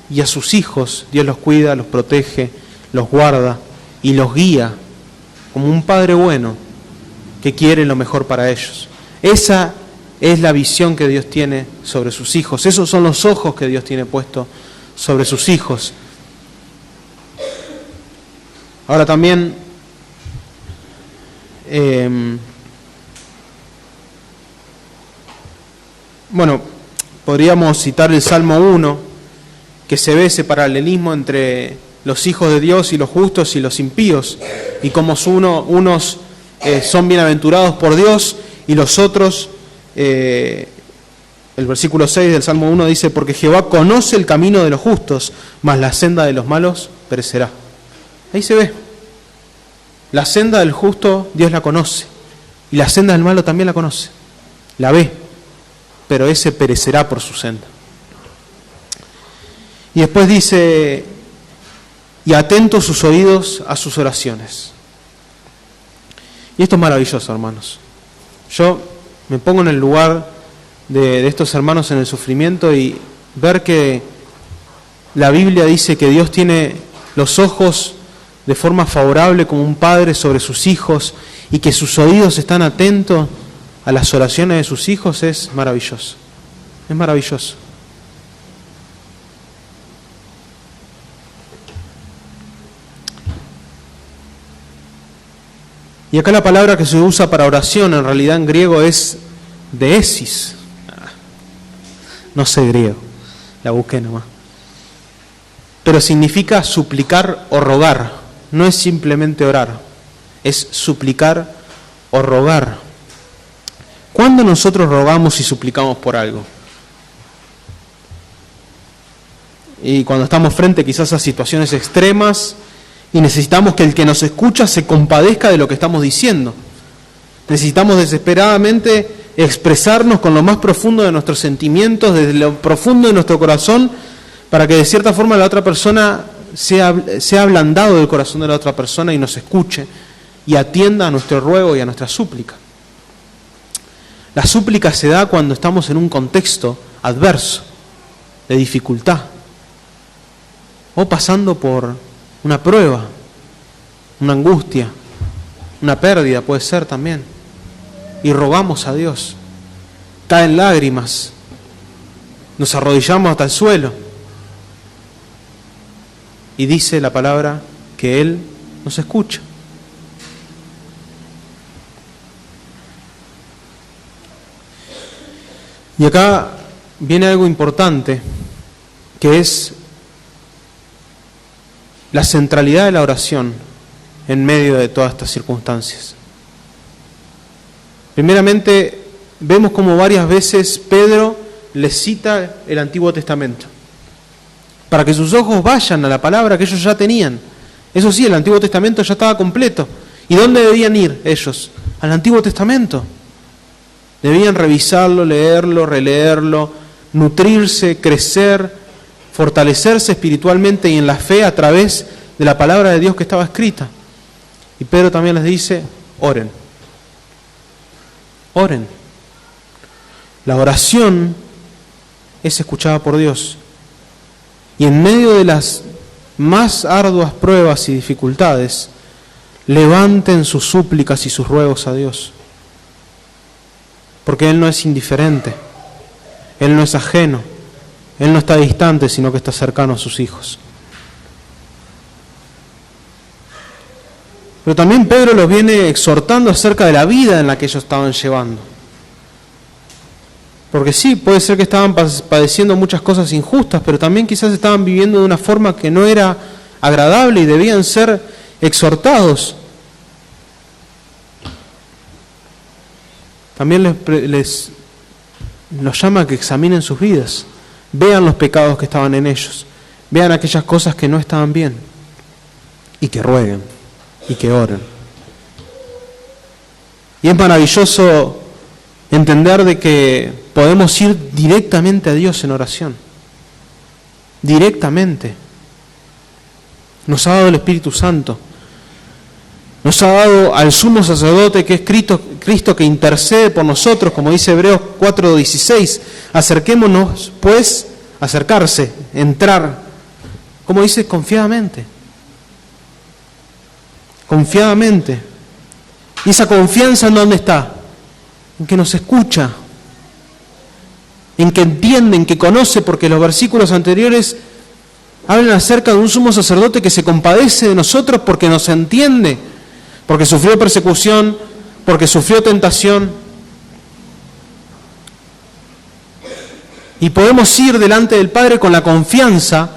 Y a sus hijos Dios los cuida, los protege, los guarda y los guía como un padre bueno que quiere lo mejor para ellos. Esa es la visión que Dios tiene sobre sus hijos. Esos son los ojos que Dios tiene puesto sobre sus hijos. Ahora también podríamos citar el Salmo 1, que se ve ese paralelismo entre los hijos de Dios y los justos y los impíos, y cómo unos son bienaventurados por Dios y los otros, el versículo 6 del Salmo 1 dice, porque Jehová conoce el camino de los justos, mas la senda de los malos perecerá. Ahí se ve. La senda del justo Dios la conoce, y la senda del malo también la conoce, la ve, pero ese perecerá por su senda. Y después dice, y atentos sus oídos a sus oraciones. Y esto es maravilloso, hermanos. Yo me pongo en el lugar de estos hermanos en el sufrimiento y ver que la Biblia dice que Dios tiene los ojos de forma favorable como un padre sobre sus hijos y que sus oídos están atentos a las oraciones de sus hijos, es maravilloso. Es maravilloso. Y acá la palabra que se usa para oración en realidad en griego es deesis. No sé griego, la busqué nomás. Pero significa suplicar o rogar. no es simplemente orar, es suplicar o rogar. ¿Cuándo nosotros rogamos y suplicamos por algo? Y cuando estamos frente quizás a situaciones extremas y necesitamos que el que nos escucha se compadezca de lo que estamos diciendo. Necesitamos desesperadamente expresarnos con lo más profundo de nuestros sentimientos, desde lo profundo de nuestro corazón, para que de cierta forma la otra persona sea ablandado del corazón de la otra persona y nos escuche y atienda a nuestro ruego y a nuestra súplica. La súplica se da cuando estamos en un contexto adverso, de dificultad, o pasando por una prueba, una angustia, una pérdida puede ser también, y rogamos a Dios. Caen lágrimas, nos arrodillamos hasta el suelo, y dice la palabra que Él nos escucha. Y acá viene algo importante, que es la centralidad de la oración en medio de todas estas circunstancias. Primeramente, vemos como varias veces Pedro les cita el Antiguo Testamento, para que sus ojos vayan a la palabra que ellos ya tenían. Eso sí, el Antiguo Testamento ya estaba completo. ¿Y dónde debían ir ellos? Al Antiguo Testamento. Debían revisarlo, leerlo, releerlo, nutrirse, crecer, fortalecerse espiritualmente y en la fe a través de la palabra de Dios que estaba escrita. Y Pedro también les dice, oren. Oren. La oración es escuchada por Dios. Y en medio de las más arduas pruebas y dificultades, levanten sus súplicas y sus ruegos a Dios. Porque Él no es indiferente, Él no es ajeno, Él no está distante, sino que está cercano a sus hijos. Pero también Pedro los viene exhortando acerca de la vida en la que ellos estaban llevando. Porque sí, puede ser que estaban padeciendo muchas cosas injustas, pero también quizás estaban viviendo de una forma que no era agradable y debían ser exhortados. También los llama a que examinen sus vidas, vean los pecados que estaban en ellos, vean aquellas cosas que no estaban bien y que rueguen y que oren. Y es maravilloso entender de que podemos ir directamente a Dios en oración, directamente. Nos ha dado el Espíritu Santo. Nos ha dado al sumo sacerdote que es Cristo que intercede por nosotros, como dice Hebreos 4:16. Acerquémonos, pues, acercarse, entrar, como dice, confiadamente. Confiadamente. ¿Y esa confianza en dónde está? En que nos escucha, en que entiende, en que conoce, porque los versículos anteriores hablan acerca de un sumo sacerdote que se compadece de nosotros porque nos entiende, porque sufrió persecución, porque sufrió tentación. Y podemos ir delante del Padre con la confianza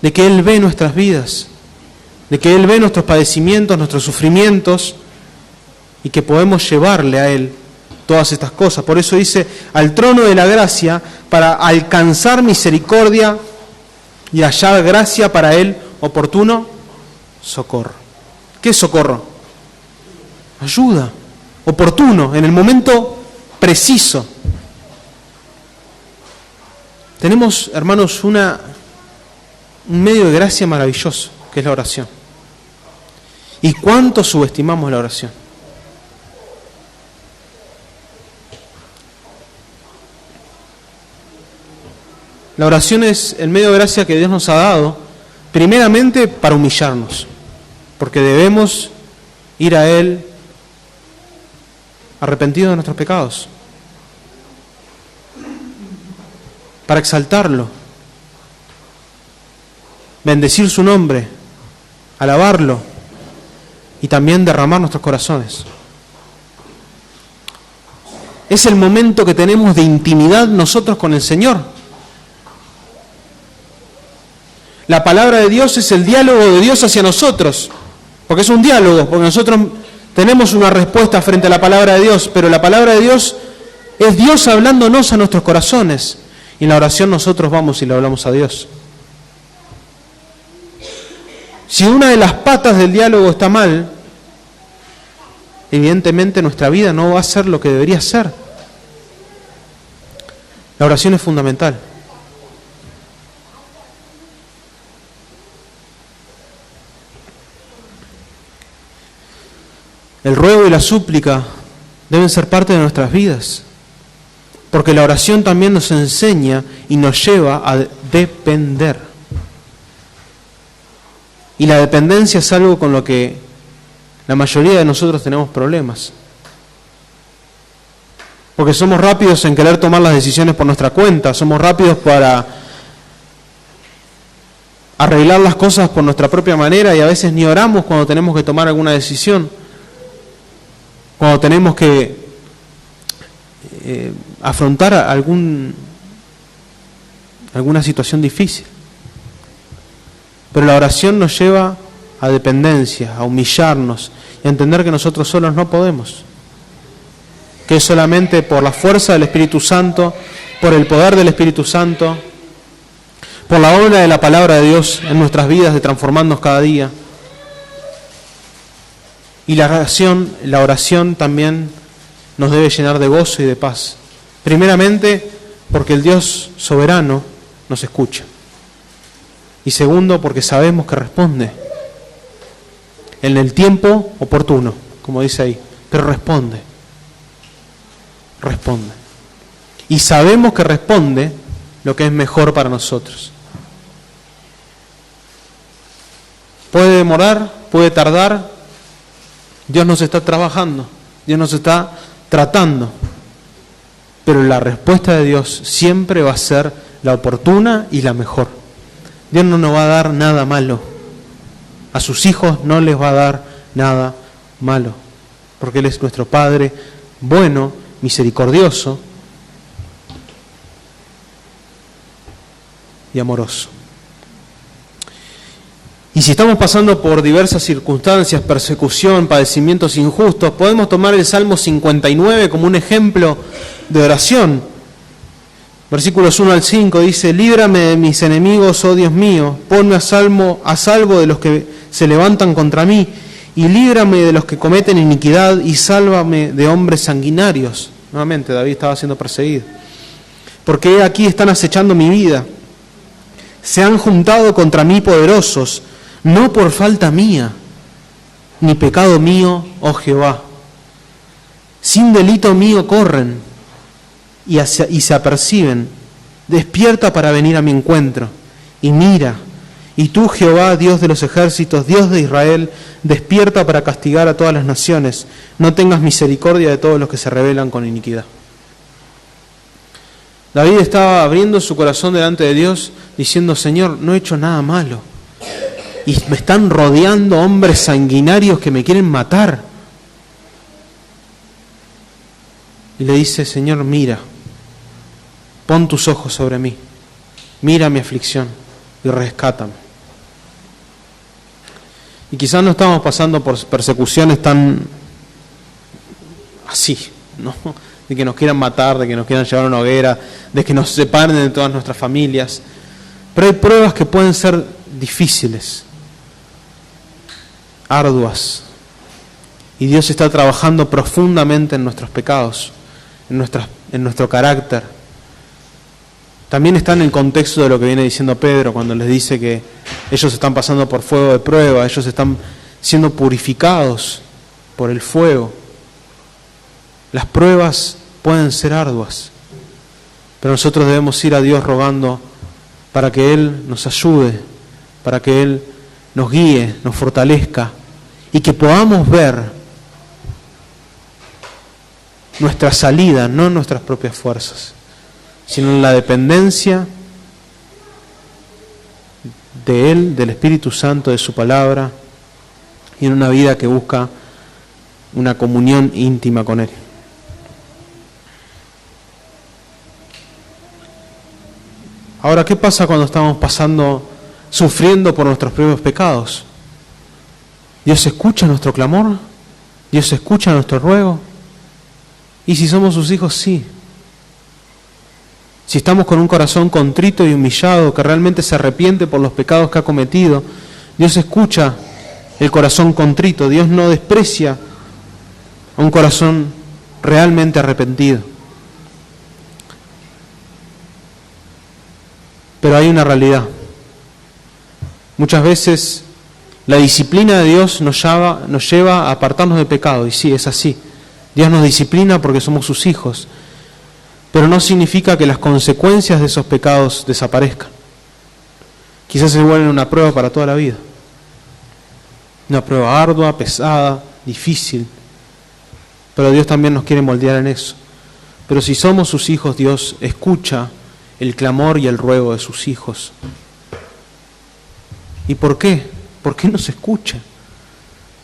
de que Él ve nuestras vidas, de que Él ve nuestros padecimientos, nuestros sufrimientos, y que podemos llevarle a Él todas estas cosas. Por eso dice, al trono de la gracia, para alcanzar misericordia y hallar gracia para el oportuno socorro. ¿Qué es socorro? Ayuda, oportuno, en el momento preciso. Tenemos, hermanos, un medio de gracia maravilloso, que es la oración. ¿Y cuánto subestimamos la oración? La oración es el medio de gracia que Dios nos ha dado, primeramente para humillarnos, porque debemos ir a Él arrepentidos de nuestros pecados, para exaltarlo, bendecir su nombre, alabarlo y también derramar nuestros corazones. Es el momento que tenemos de intimidad nosotros con el Señor. La palabra de Dios es el diálogo de Dios hacia nosotros. Porque es un diálogo, porque nosotros tenemos una respuesta frente a la palabra de Dios, pero la palabra de Dios es Dios hablándonos a nuestros corazones. Y en la oración nosotros vamos y le hablamos a Dios. Si una de las patas del diálogo está mal, evidentemente nuestra vida no va a ser lo que debería ser. La oración es fundamental. El ruego y la súplica deben ser parte de nuestras vidas, porque la oración también nos enseña y nos lleva a depender. Y la dependencia es algo con lo que la mayoría de nosotros tenemos problemas. Porque somos rápidos en querer tomar las decisiones por nuestra cuenta, somos rápidos para arreglar las cosas por nuestra propia manera y a veces ni oramos cuando tenemos que tomar alguna decisión, cuando tenemos que afrontar alguna situación difícil. Pero la oración nos lleva a dependencia, a humillarnos y a entender que nosotros solos no podemos. Que es solamente por la fuerza del Espíritu Santo, por el poder del Espíritu Santo, por la obra de la palabra de Dios en nuestras vidas, de transformarnos cada día. Y la oración también nos debe llenar de gozo y de paz. Primeramente, porque el Dios soberano nos escucha. Y segundo, porque sabemos que responde en el tiempo oportuno, como dice ahí, pero responde. Responde. Y sabemos que responde lo que es mejor para nosotros. Puede demorar, puede tardar. Dios nos está trabajando, Dios nos está tratando. Pero la respuesta de Dios siempre va a ser la oportuna y la mejor. Dios no nos va a dar nada malo. A sus hijos no les va a dar nada malo. Porque Él es nuestro Padre bueno, misericordioso y amoroso. Y si estamos pasando por diversas circunstancias, persecución, padecimientos injustos, podemos tomar el Salmo 59 como un ejemplo de oración. Versículos 1 al 5 dice: líbrame de mis enemigos, oh Dios mío, ponme a salvo de los que se levantan contra mí, y líbrame de los que cometen iniquidad, y sálvame de hombres sanguinarios. Nuevamente, David estaba siendo perseguido. Porque aquí están acechando mi vida. Se han juntado contra mí poderosos, no por falta mía, ni pecado mío, oh Jehová. Sin delito mío corren y se aperciben. Despierta para venir a mi encuentro. Y mira, y tú, Jehová, Dios de los ejércitos, Dios de Israel, despierta para castigar a todas las naciones. No tengas misericordia de todos los que se rebelan con iniquidad. David estaba abriendo su corazón delante de Dios, diciendo: Señor, no he hecho nada malo. Y me están rodeando hombres sanguinarios que me quieren matar. Y le dice: Señor, mira, pon tus ojos sobre mí, mira mi aflicción y rescátame. Y quizás no estamos pasando por persecuciones tan así, ¿no? De que nos quieran matar, de que nos quieran llevar a una hoguera, de que nos separen de todas nuestras familias. Pero hay pruebas que pueden ser difíciles, arduas. Y Dios está trabajando profundamente en nuestros pecados, en nuestro carácter. También está en el contexto de lo que viene diciendo Pedro cuando les dice que ellos están pasando por fuego de prueba, ellos están siendo purificados por el fuego. Las pruebas pueden ser arduas, pero nosotros debemos ir a Dios rogando para que Él nos ayude, para que Él nos guíe, nos fortalezca y que podamos ver nuestra salida, no en nuestras propias fuerzas, sino en la dependencia de Él, del Espíritu Santo, de su palabra, y en una vida que busca una comunión íntima con Él. Ahora, ¿qué pasa cuando estamos sufriendo por nuestros propios pecados? ¿Dios escucha nuestro clamor? ¿Dios escucha nuestro ruego? Y si somos sus hijos, sí. Si estamos con un corazón contrito y humillado, que realmente se arrepiente por los pecados que ha cometido, Dios escucha el corazón contrito. Dios no desprecia a un corazón realmente arrepentido. Pero hay una realidad. Muchas veces la disciplina de Dios nos lleva a apartarnos del pecado, y sí, es así. Dios nos disciplina porque somos sus hijos, pero no significa que las consecuencias de esos pecados desaparezcan. Quizás se vuelven una prueba para toda la vida. Una prueba ardua, pesada, difícil. Pero Dios también nos quiere moldear en eso. Pero si somos sus hijos, Dios escucha el clamor y el ruego de sus hijos. ¿Y por qué? ¿Por qué nos escucha?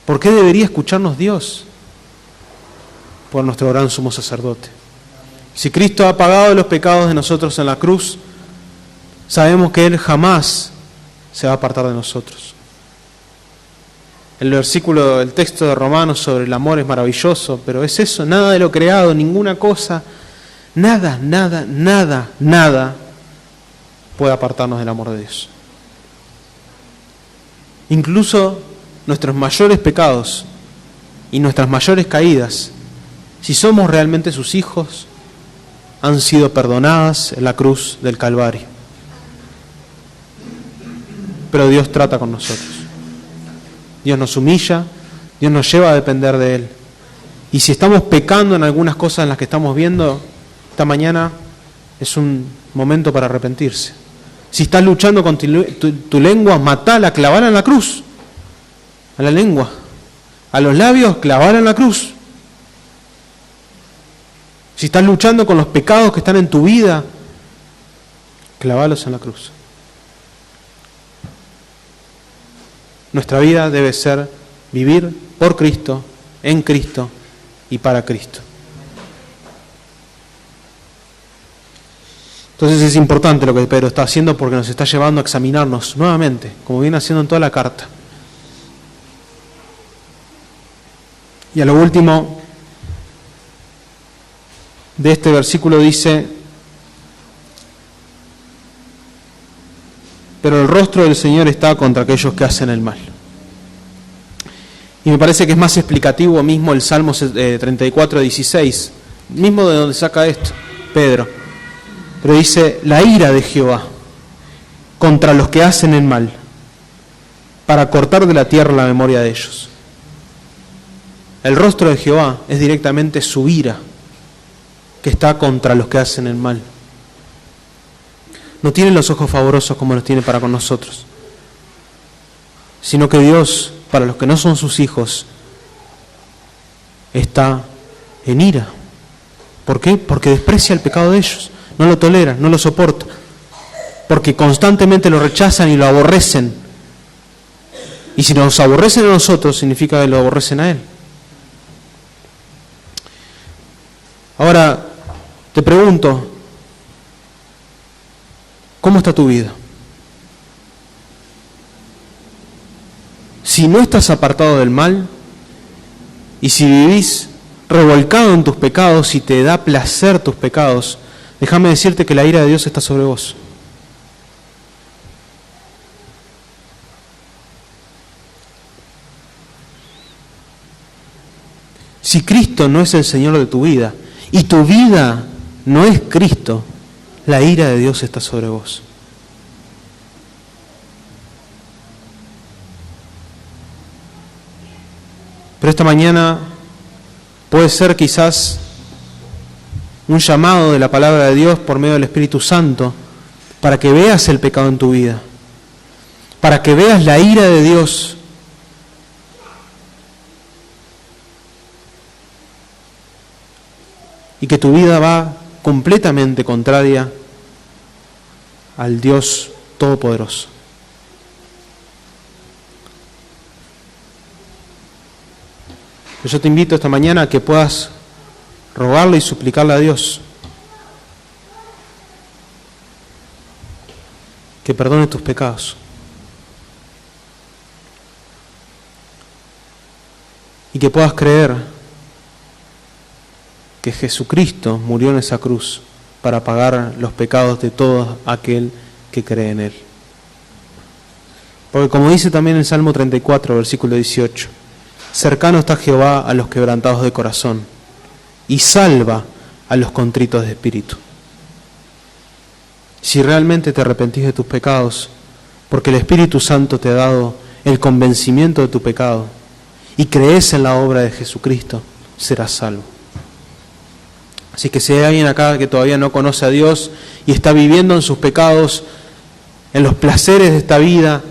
¿Por qué debería escucharnos Dios? Por nuestro gran sumo sacerdote. Si Cristo ha pagado los pecados de nosotros en la cruz, sabemos que Él jamás se va a apartar de nosotros. El texto de Romanos sobre el amor es maravilloso, pero es eso, nada de lo creado, ninguna cosa, nada puede apartarnos del amor de Dios. Incluso nuestros mayores pecados y nuestras mayores caídas, si somos realmente sus hijos, han sido perdonadas en la cruz del Calvario. Pero Dios trata con nosotros. Dios nos humilla, Dios nos lleva a depender de Él. Y si estamos pecando en algunas cosas en las que estamos viendo, esta mañana es un momento para arrepentirse. Si estás luchando con tu lengua, matala, clavala en la cruz. A la lengua. A los labios, clavala en la cruz. Si estás luchando con los pecados que están en tu vida, clavalos en la cruz. Nuestra vida debe ser vivir por Cristo, en Cristo y para Cristo. Entonces es importante lo que Pedro está haciendo porque nos está llevando a examinarnos nuevamente, como viene haciendo en toda la carta. Y a lo último de este versículo dice: pero el rostro del Señor está contra aquellos que hacen el mal. Y me parece que es más explicativo mismo el Salmo 34:16, mismo de donde saca esto Pedro. Pero dice: la ira de Jehová contra los que hacen el mal, para cortar de la tierra la memoria de ellos. El rostro de Jehová es directamente su ira, que está contra los que hacen el mal. No tiene los ojos favorosos como los tiene para con nosotros, sino que Dios, para los que no son sus hijos, está en ira. ¿Por qué? Porque desprecia el pecado de ellos, no lo tolera, no lo soporta, porque constantemente lo rechazan y lo aborrecen. Y si nos aborrecen a nosotros, significa que lo aborrecen a Él. Ahora, te pregunto, ¿cómo está tu vida? Si no estás apartado del mal, y si vivís revolcado en tus pecados y te da placer tus pecados, déjame decirte que la ira de Dios está sobre vos. Si Cristo no es el Señor de tu vida, y tu vida no es Cristo, la ira de Dios está sobre vos. Pero esta mañana puede ser quizás un llamado de la palabra de Dios por medio del Espíritu Santo para que veas el pecado en tu vida, para que veas la ira de Dios. Y que tu vida va completamente contraria al Dios Todopoderoso. Yo te invito esta mañana a que puedas rogarle y suplicarle a Dios que perdone tus pecados. y que puedas creer que Jesucristo murió en esa cruz para pagar los pecados de todo aquel que cree en Él. Porque como dice también el Salmo 34, versículo 18, cercano está Jehová a los quebrantados de corazón y salva a los contritos de espíritu. Si realmente te arrepentís de tus pecados, porque el Espíritu Santo te ha dado el convencimiento de tu pecado y crees en la obra de Jesucristo, serás salvo. Así que si hay alguien acá que todavía no conoce a Dios y está viviendo en sus pecados, en los placeres de esta vida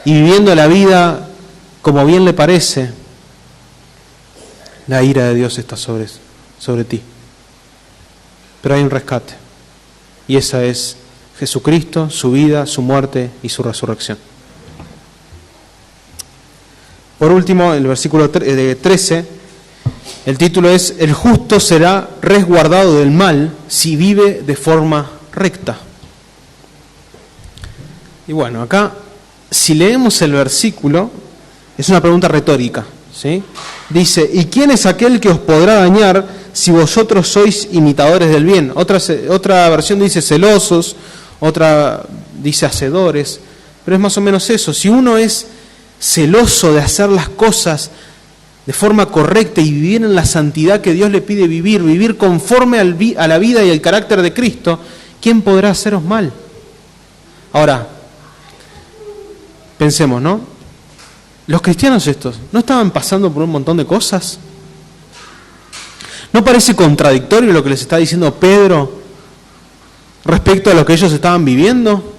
y viviendo la vida como bien le parece, la ira de Dios está sobre ti. Pero hay un rescate, y esa es Jesucristo, su vida, su muerte y su resurrección. Por último, el versículo 13, el título es: el justo será resguardado del mal si vive de forma recta. Y bueno, acá, si leemos el versículo, es una pregunta retórica, ¿sí? Dice: ¿y quién es aquel que os podrá dañar si vosotros sois imitadores del bien? Otra versión dice celosos, otra dice hacedores, pero es más o menos eso. Si uno es celoso de hacer las cosas de forma correcta y vivir en la santidad que Dios le pide vivir conforme a la vida y el carácter de Cristo, ¿quién podrá haceros mal? Ahora, pensemos, ¿no? Los cristianos estos, ¿no estaban pasando por un montón de cosas? ¿No parece contradictorio lo que les está diciendo Pedro respecto a lo que ellos estaban viviendo?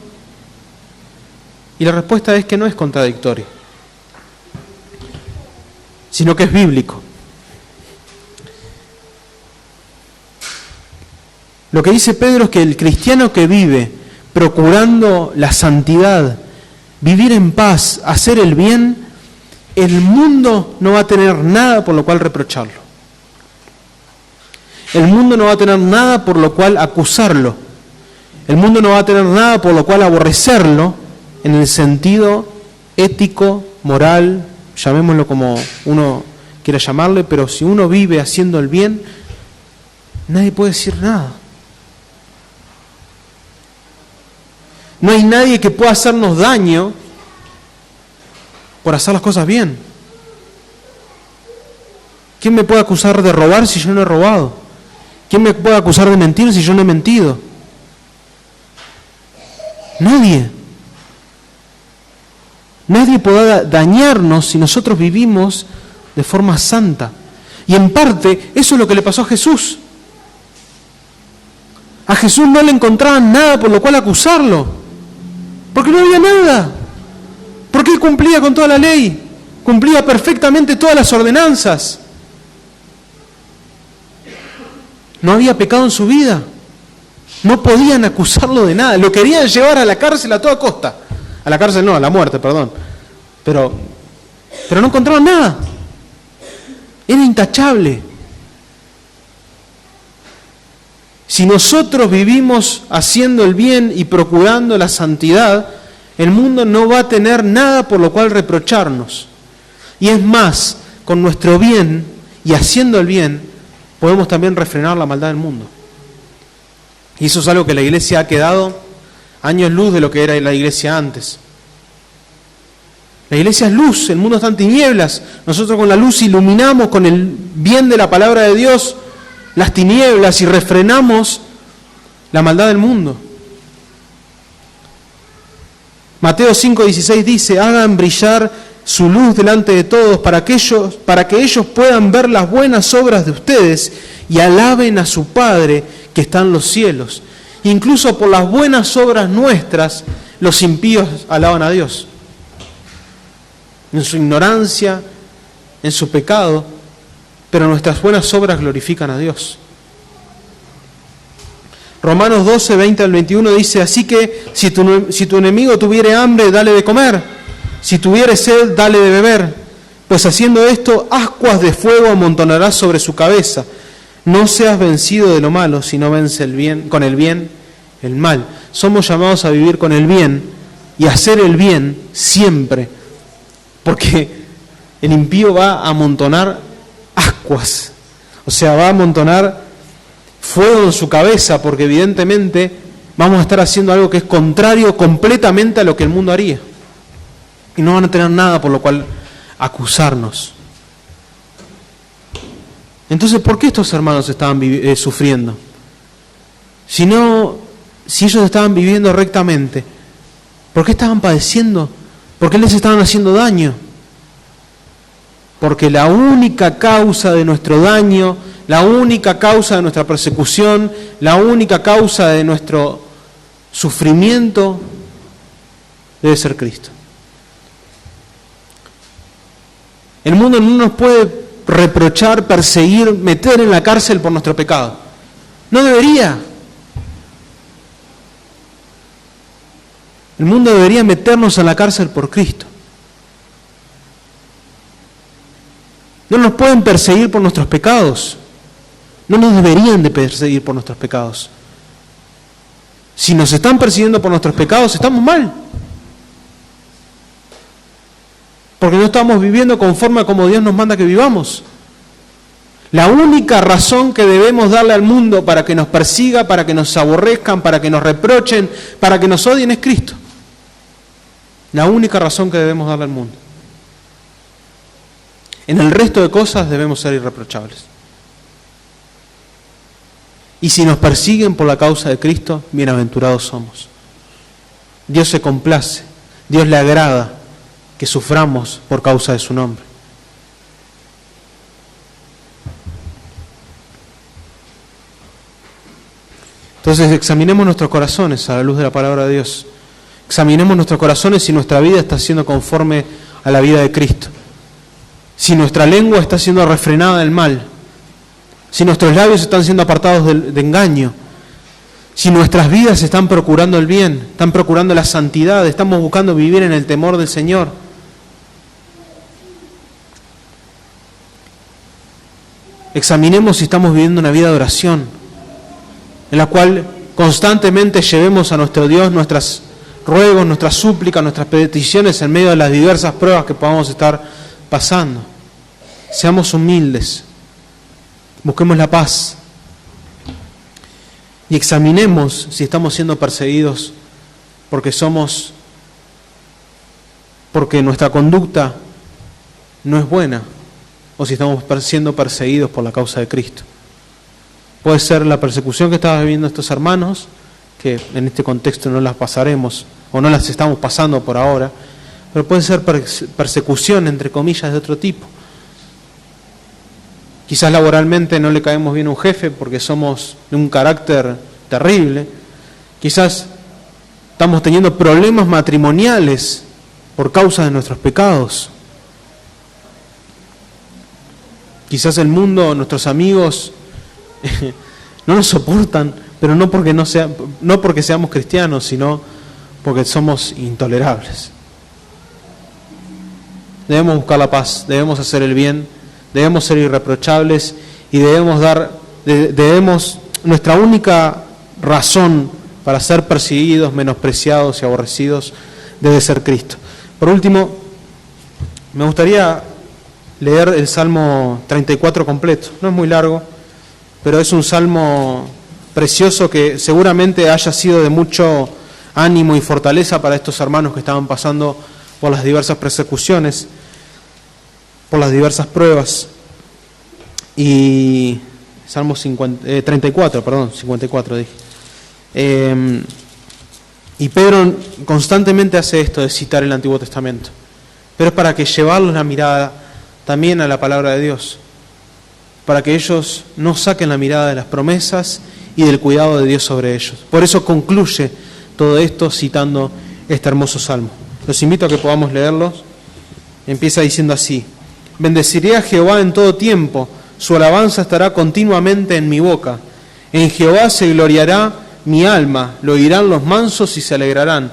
Y la respuesta es que no es contradictorio, sino que es bíblico. Lo que dice Pedro es que el cristiano que vive procurando la santidad, vivir en paz, hacer el bien, el mundo no va a tener nada por lo cual reprocharlo. El mundo no va a tener nada por lo cual acusarlo. El mundo no va a tener nada por lo cual aborrecerlo en el sentido ético, moral, llamémoslo como uno quiera llamarle, pero si uno vive haciendo el bien, nadie puede decir nada. No hay nadie que pueda hacernos daño por hacer las cosas bien. ¿Quién me puede acusar de robar si yo no he robado? ¿Quién me puede acusar de mentir si yo no he mentido? Nadie. Nadie podrá dañarnos si nosotros vivimos de forma santa. Y en parte, eso es lo que le pasó a Jesús. A Jesús no le encontraban nada por lo cual acusarlo, porque no había nada. Porque Él cumplía con toda la ley, cumplía perfectamente todas las ordenanzas. No había pecado en su vida. No podían acusarlo de nada. Lo querían llevar a la cárcel a toda costa. A la cárcel no, a la muerte, perdón. Pero no encontraron nada. Era intachable. Si nosotros vivimos haciendo el bien y procurando la santidad, el mundo no va a tener nada por lo cual reprocharnos. Y es más, con nuestro bien y haciendo el bien, podemos también refrenar la maldad del mundo. Y eso es algo que la iglesia ha quedado años luz de lo que era la iglesia antes. La iglesia es luz, el mundo está en tinieblas. Nosotros con la luz iluminamos con el bien de la palabra de Dios las tinieblas y refrenamos la maldad del mundo. Mateo 5:16 dice: hagan brillar su luz delante de todos para que ellos puedan ver las buenas obras de ustedes y alaben a su Padre que está en los cielos. Incluso por las buenas obras nuestras, los impíos alaban a Dios. En su ignorancia, en su pecado, pero nuestras buenas obras glorifican a Dios. Romanos 12, 20 al 21 dice: así que si tu enemigo tuviere hambre, dale de comer; si tuviere sed, dale de beber, pues haciendo esto, ascuas de fuego amontonarás sobre su cabeza. No seas vencido de lo malo, sino vence con el bien el mal. Somos llamados a vivir con el bien y hacer el bien siempre, porque el impío va a amontonar ascuas, o sea, va a amontonar fuego en su cabeza, porque evidentemente vamos a estar haciendo algo que es contrario completamente a lo que el mundo haría. Y no van a tener nada por lo cual acusarnos. Entonces, ¿por qué estos hermanos estaban sufriendo? Si ellos estaban viviendo rectamente, ¿por qué estaban padeciendo? ¿Por qué les estaban haciendo daño? Porque la única causa de nuestro daño, la única causa de nuestra persecución, la única causa de nuestro sufrimiento debe ser Cristo. El mundo no nos puede reprochar, perseguir, meter en la cárcel por nuestro pecado. No debería. El mundo debería meternos en la cárcel por Cristo. No nos pueden perseguir por nuestros pecados. No nos deberían de perseguir por nuestros pecados. Si nos están persiguiendo por nuestros pecados, estamos mal. Porque no estamos viviendo conforme a como Dios nos manda que vivamos. La única razón que debemos darle al mundo para que nos persiga, para que nos aborrezcan, para que nos reprochen, para que nos odien es Cristo. La única razón que debemos darle al mundo. En el resto de cosas debemos ser irreprochables. Y si nos persiguen por la causa de Cristo, bienaventurados somos. Dios se complace, Dios le agrada que suframos por causa de su nombre. Entonces examinemos nuestros corazones a la luz de la palabra de Dios. Examinemos nuestros corazones si nuestra vida está siendo conforme a la vida de Cristo. Si nuestra lengua está siendo refrenada del mal. Si nuestros labios están siendo apartados de engaño. Si nuestras vidas están procurando el bien, están procurando la santidad, estamos buscando vivir en el temor del Señor. Examinemos si estamos viviendo una vida de oración, en la cual constantemente llevemos a nuestro Dios nuestras ruegos, nuestras súplicas, nuestras peticiones en medio de las diversas pruebas que podamos estar pasando. Seamos humildes, busquemos la paz y examinemos si estamos siendo perseguidos porque nuestra conducta no es buena, o si estamos siendo perseguidos por la causa de Cristo. Puede ser la persecución que estaban viviendo estos hermanos, que en este contexto no las pasaremos, o no las estamos pasando por ahora, pero puede ser persecución, entre comillas, de otro tipo. Quizás laboralmente no le caemos bien a un jefe porque somos de un carácter terrible. Quizás estamos teniendo problemas matrimoniales por causa de nuestros pecados. Quizás el mundo, nuestros amigos, no nos soportan, pero no porque seamos cristianos, sino porque somos intolerables. Debemos buscar la paz, debemos hacer el bien, debemos ser irreprochables y nuestra única razón para ser perseguidos, menospreciados y aborrecidos debe ser Cristo. Por último, me gustaría leer el Salmo 34 completo. No es muy largo, pero es un salmo precioso que seguramente haya sido de mucho ánimo y fortaleza para estos hermanos que estaban pasando por las diversas persecuciones, por las diversas pruebas. Y Salmo 54 dije. Y Pedro constantemente hace esto de citar el Antiguo Testamento, pero es para que llevarlos la mirada también a la palabra de Dios, para que ellos no saquen la mirada de las promesas y del cuidado de Dios sobre ellos. Por eso concluye todo esto citando este hermoso salmo. Los invito a que podamos leerlos. Empieza diciendo así: bendeciré a Jehová en todo tiempo, su alabanza estará continuamente en mi boca. En Jehová se gloriará mi alma, lo oirán los mansos y se alegrarán.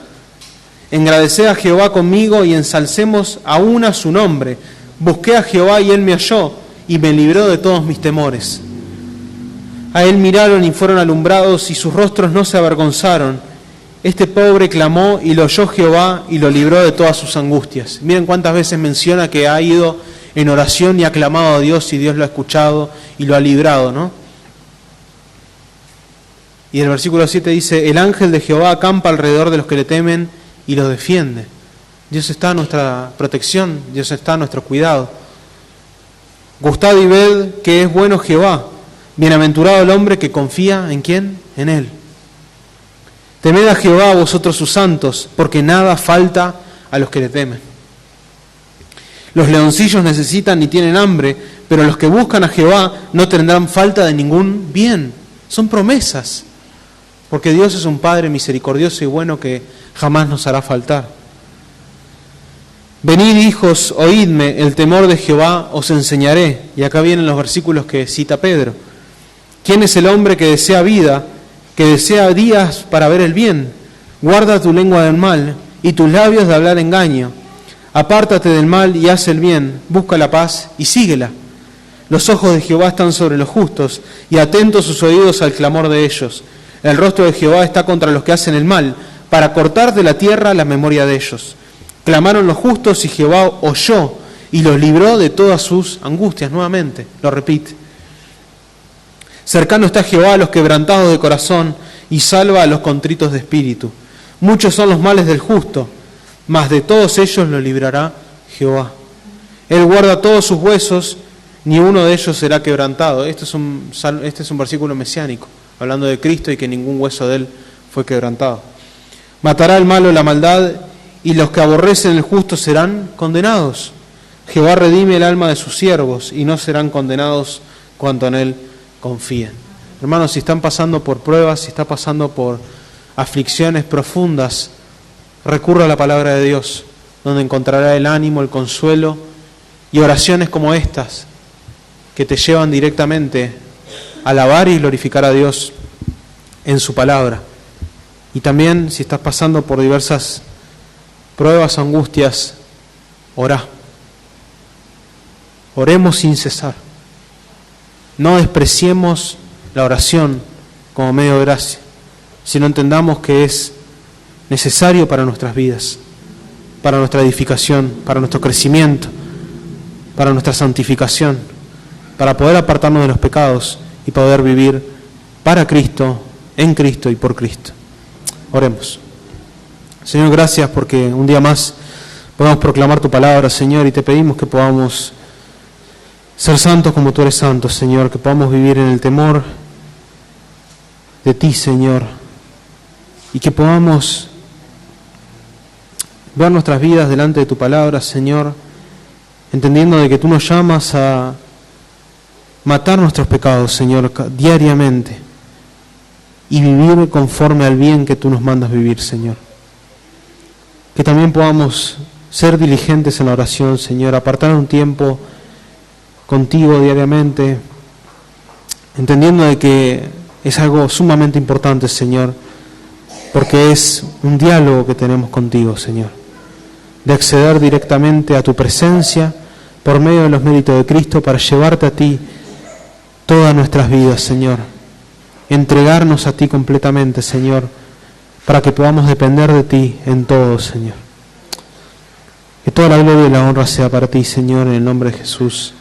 Engradeced a Jehová conmigo y ensalcemos aún a su nombre. Busqué a Jehová y él me halló y me libró de todos mis temores. A él miraron y fueron alumbrados y sus rostros no se avergonzaron. Este pobre clamó y lo oyó Jehová y lo libró de todas sus angustias. Miren cuántas veces menciona que ha ido en oración y ha clamado a Dios y Dios lo ha escuchado y lo ha librado, ¿no? Y el versículo 7 dice, el ángel de Jehová acampa alrededor de los que le temen y los defiende. Dios está a nuestra protección, Dios está a nuestro cuidado. Gustad y ved que es bueno Jehová, bienaventurado el hombre que confía ¿en quién? En Él. Temed a Jehová vosotros sus santos, porque nada falta a los que le temen. Los leoncillos necesitan y tienen hambre, pero los que buscan a Jehová no tendrán falta de ningún bien. Son promesas, porque Dios es un Padre misericordioso y bueno que jamás nos hará faltar. Venid, hijos, oídme, el temor de Jehová os enseñaré. Y acá vienen los versículos que cita Pedro. ¿Quién es el hombre que desea vida, que desea días para ver el bien? Guarda tu lengua del mal y tus labios de hablar engaño. Apártate del mal y haz el bien, busca la paz y síguela. Los ojos de Jehová están sobre los justos y atentos sus oídos al clamor de ellos. El rostro de Jehová está contra los que hacen el mal, para cortar de la tierra la memoria de ellos. Clamaron los justos y Jehová oyó y los libró de todas sus angustias. Nuevamente, lo repite. Cercano está Jehová a los quebrantados de corazón y salva a los contritos de espíritu. Muchos son los males del justo, mas de todos ellos lo librará Jehová. Él guarda todos sus huesos, ni uno de ellos será quebrantado. Este es un versículo mesiánico, hablando de Cristo y que ningún hueso de Él fue quebrantado. Matará el malo la maldad, y los que aborrecen el justo serán condenados. Jehová redime el alma de sus siervos, y no serán condenados cuanto en Él confíen. Hermanos, si están pasando por pruebas, si están pasando por aflicciones profundas, recurra a la palabra de Dios, donde encontrará el ánimo, el consuelo y oraciones como estas, que te llevan directamente a alabar y glorificar a Dios en su palabra. Y también, si estás pasando por diversas pruebas, angustias, orá. Oremos sin cesar. No despreciemos la oración como medio de gracia, sino entendamos que es necesario para nuestras vidas, para nuestra edificación, para nuestro crecimiento, para nuestra santificación, para poder apartarnos de los pecados y poder vivir para Cristo, en Cristo y por Cristo. Oremos. Señor, gracias porque un día más podamos proclamar tu palabra, Señor, y te pedimos que podamos ser santos como tú eres santo, Señor, que podamos vivir en el temor de ti, Señor, y que podamos ver nuestras vidas delante de tu palabra, Señor, entendiendo de que tú nos llamas a matar nuestros pecados, Señor, diariamente, y vivir conforme al bien que tú nos mandas vivir, Señor. Que también podamos ser diligentes en la oración, Señor, apartar un tiempo contigo diariamente, entendiendo de que es algo sumamente importante, Señor, porque es un diálogo que tenemos contigo, Señor, de acceder directamente a tu presencia por medio de los méritos de Cristo para llevarte a ti todas nuestras vidas, Señor, entregarnos a ti completamente, Señor, para que podamos depender de ti en todo, Señor. Que toda la gloria y la honra sea para ti, Señor, en el nombre de Jesús.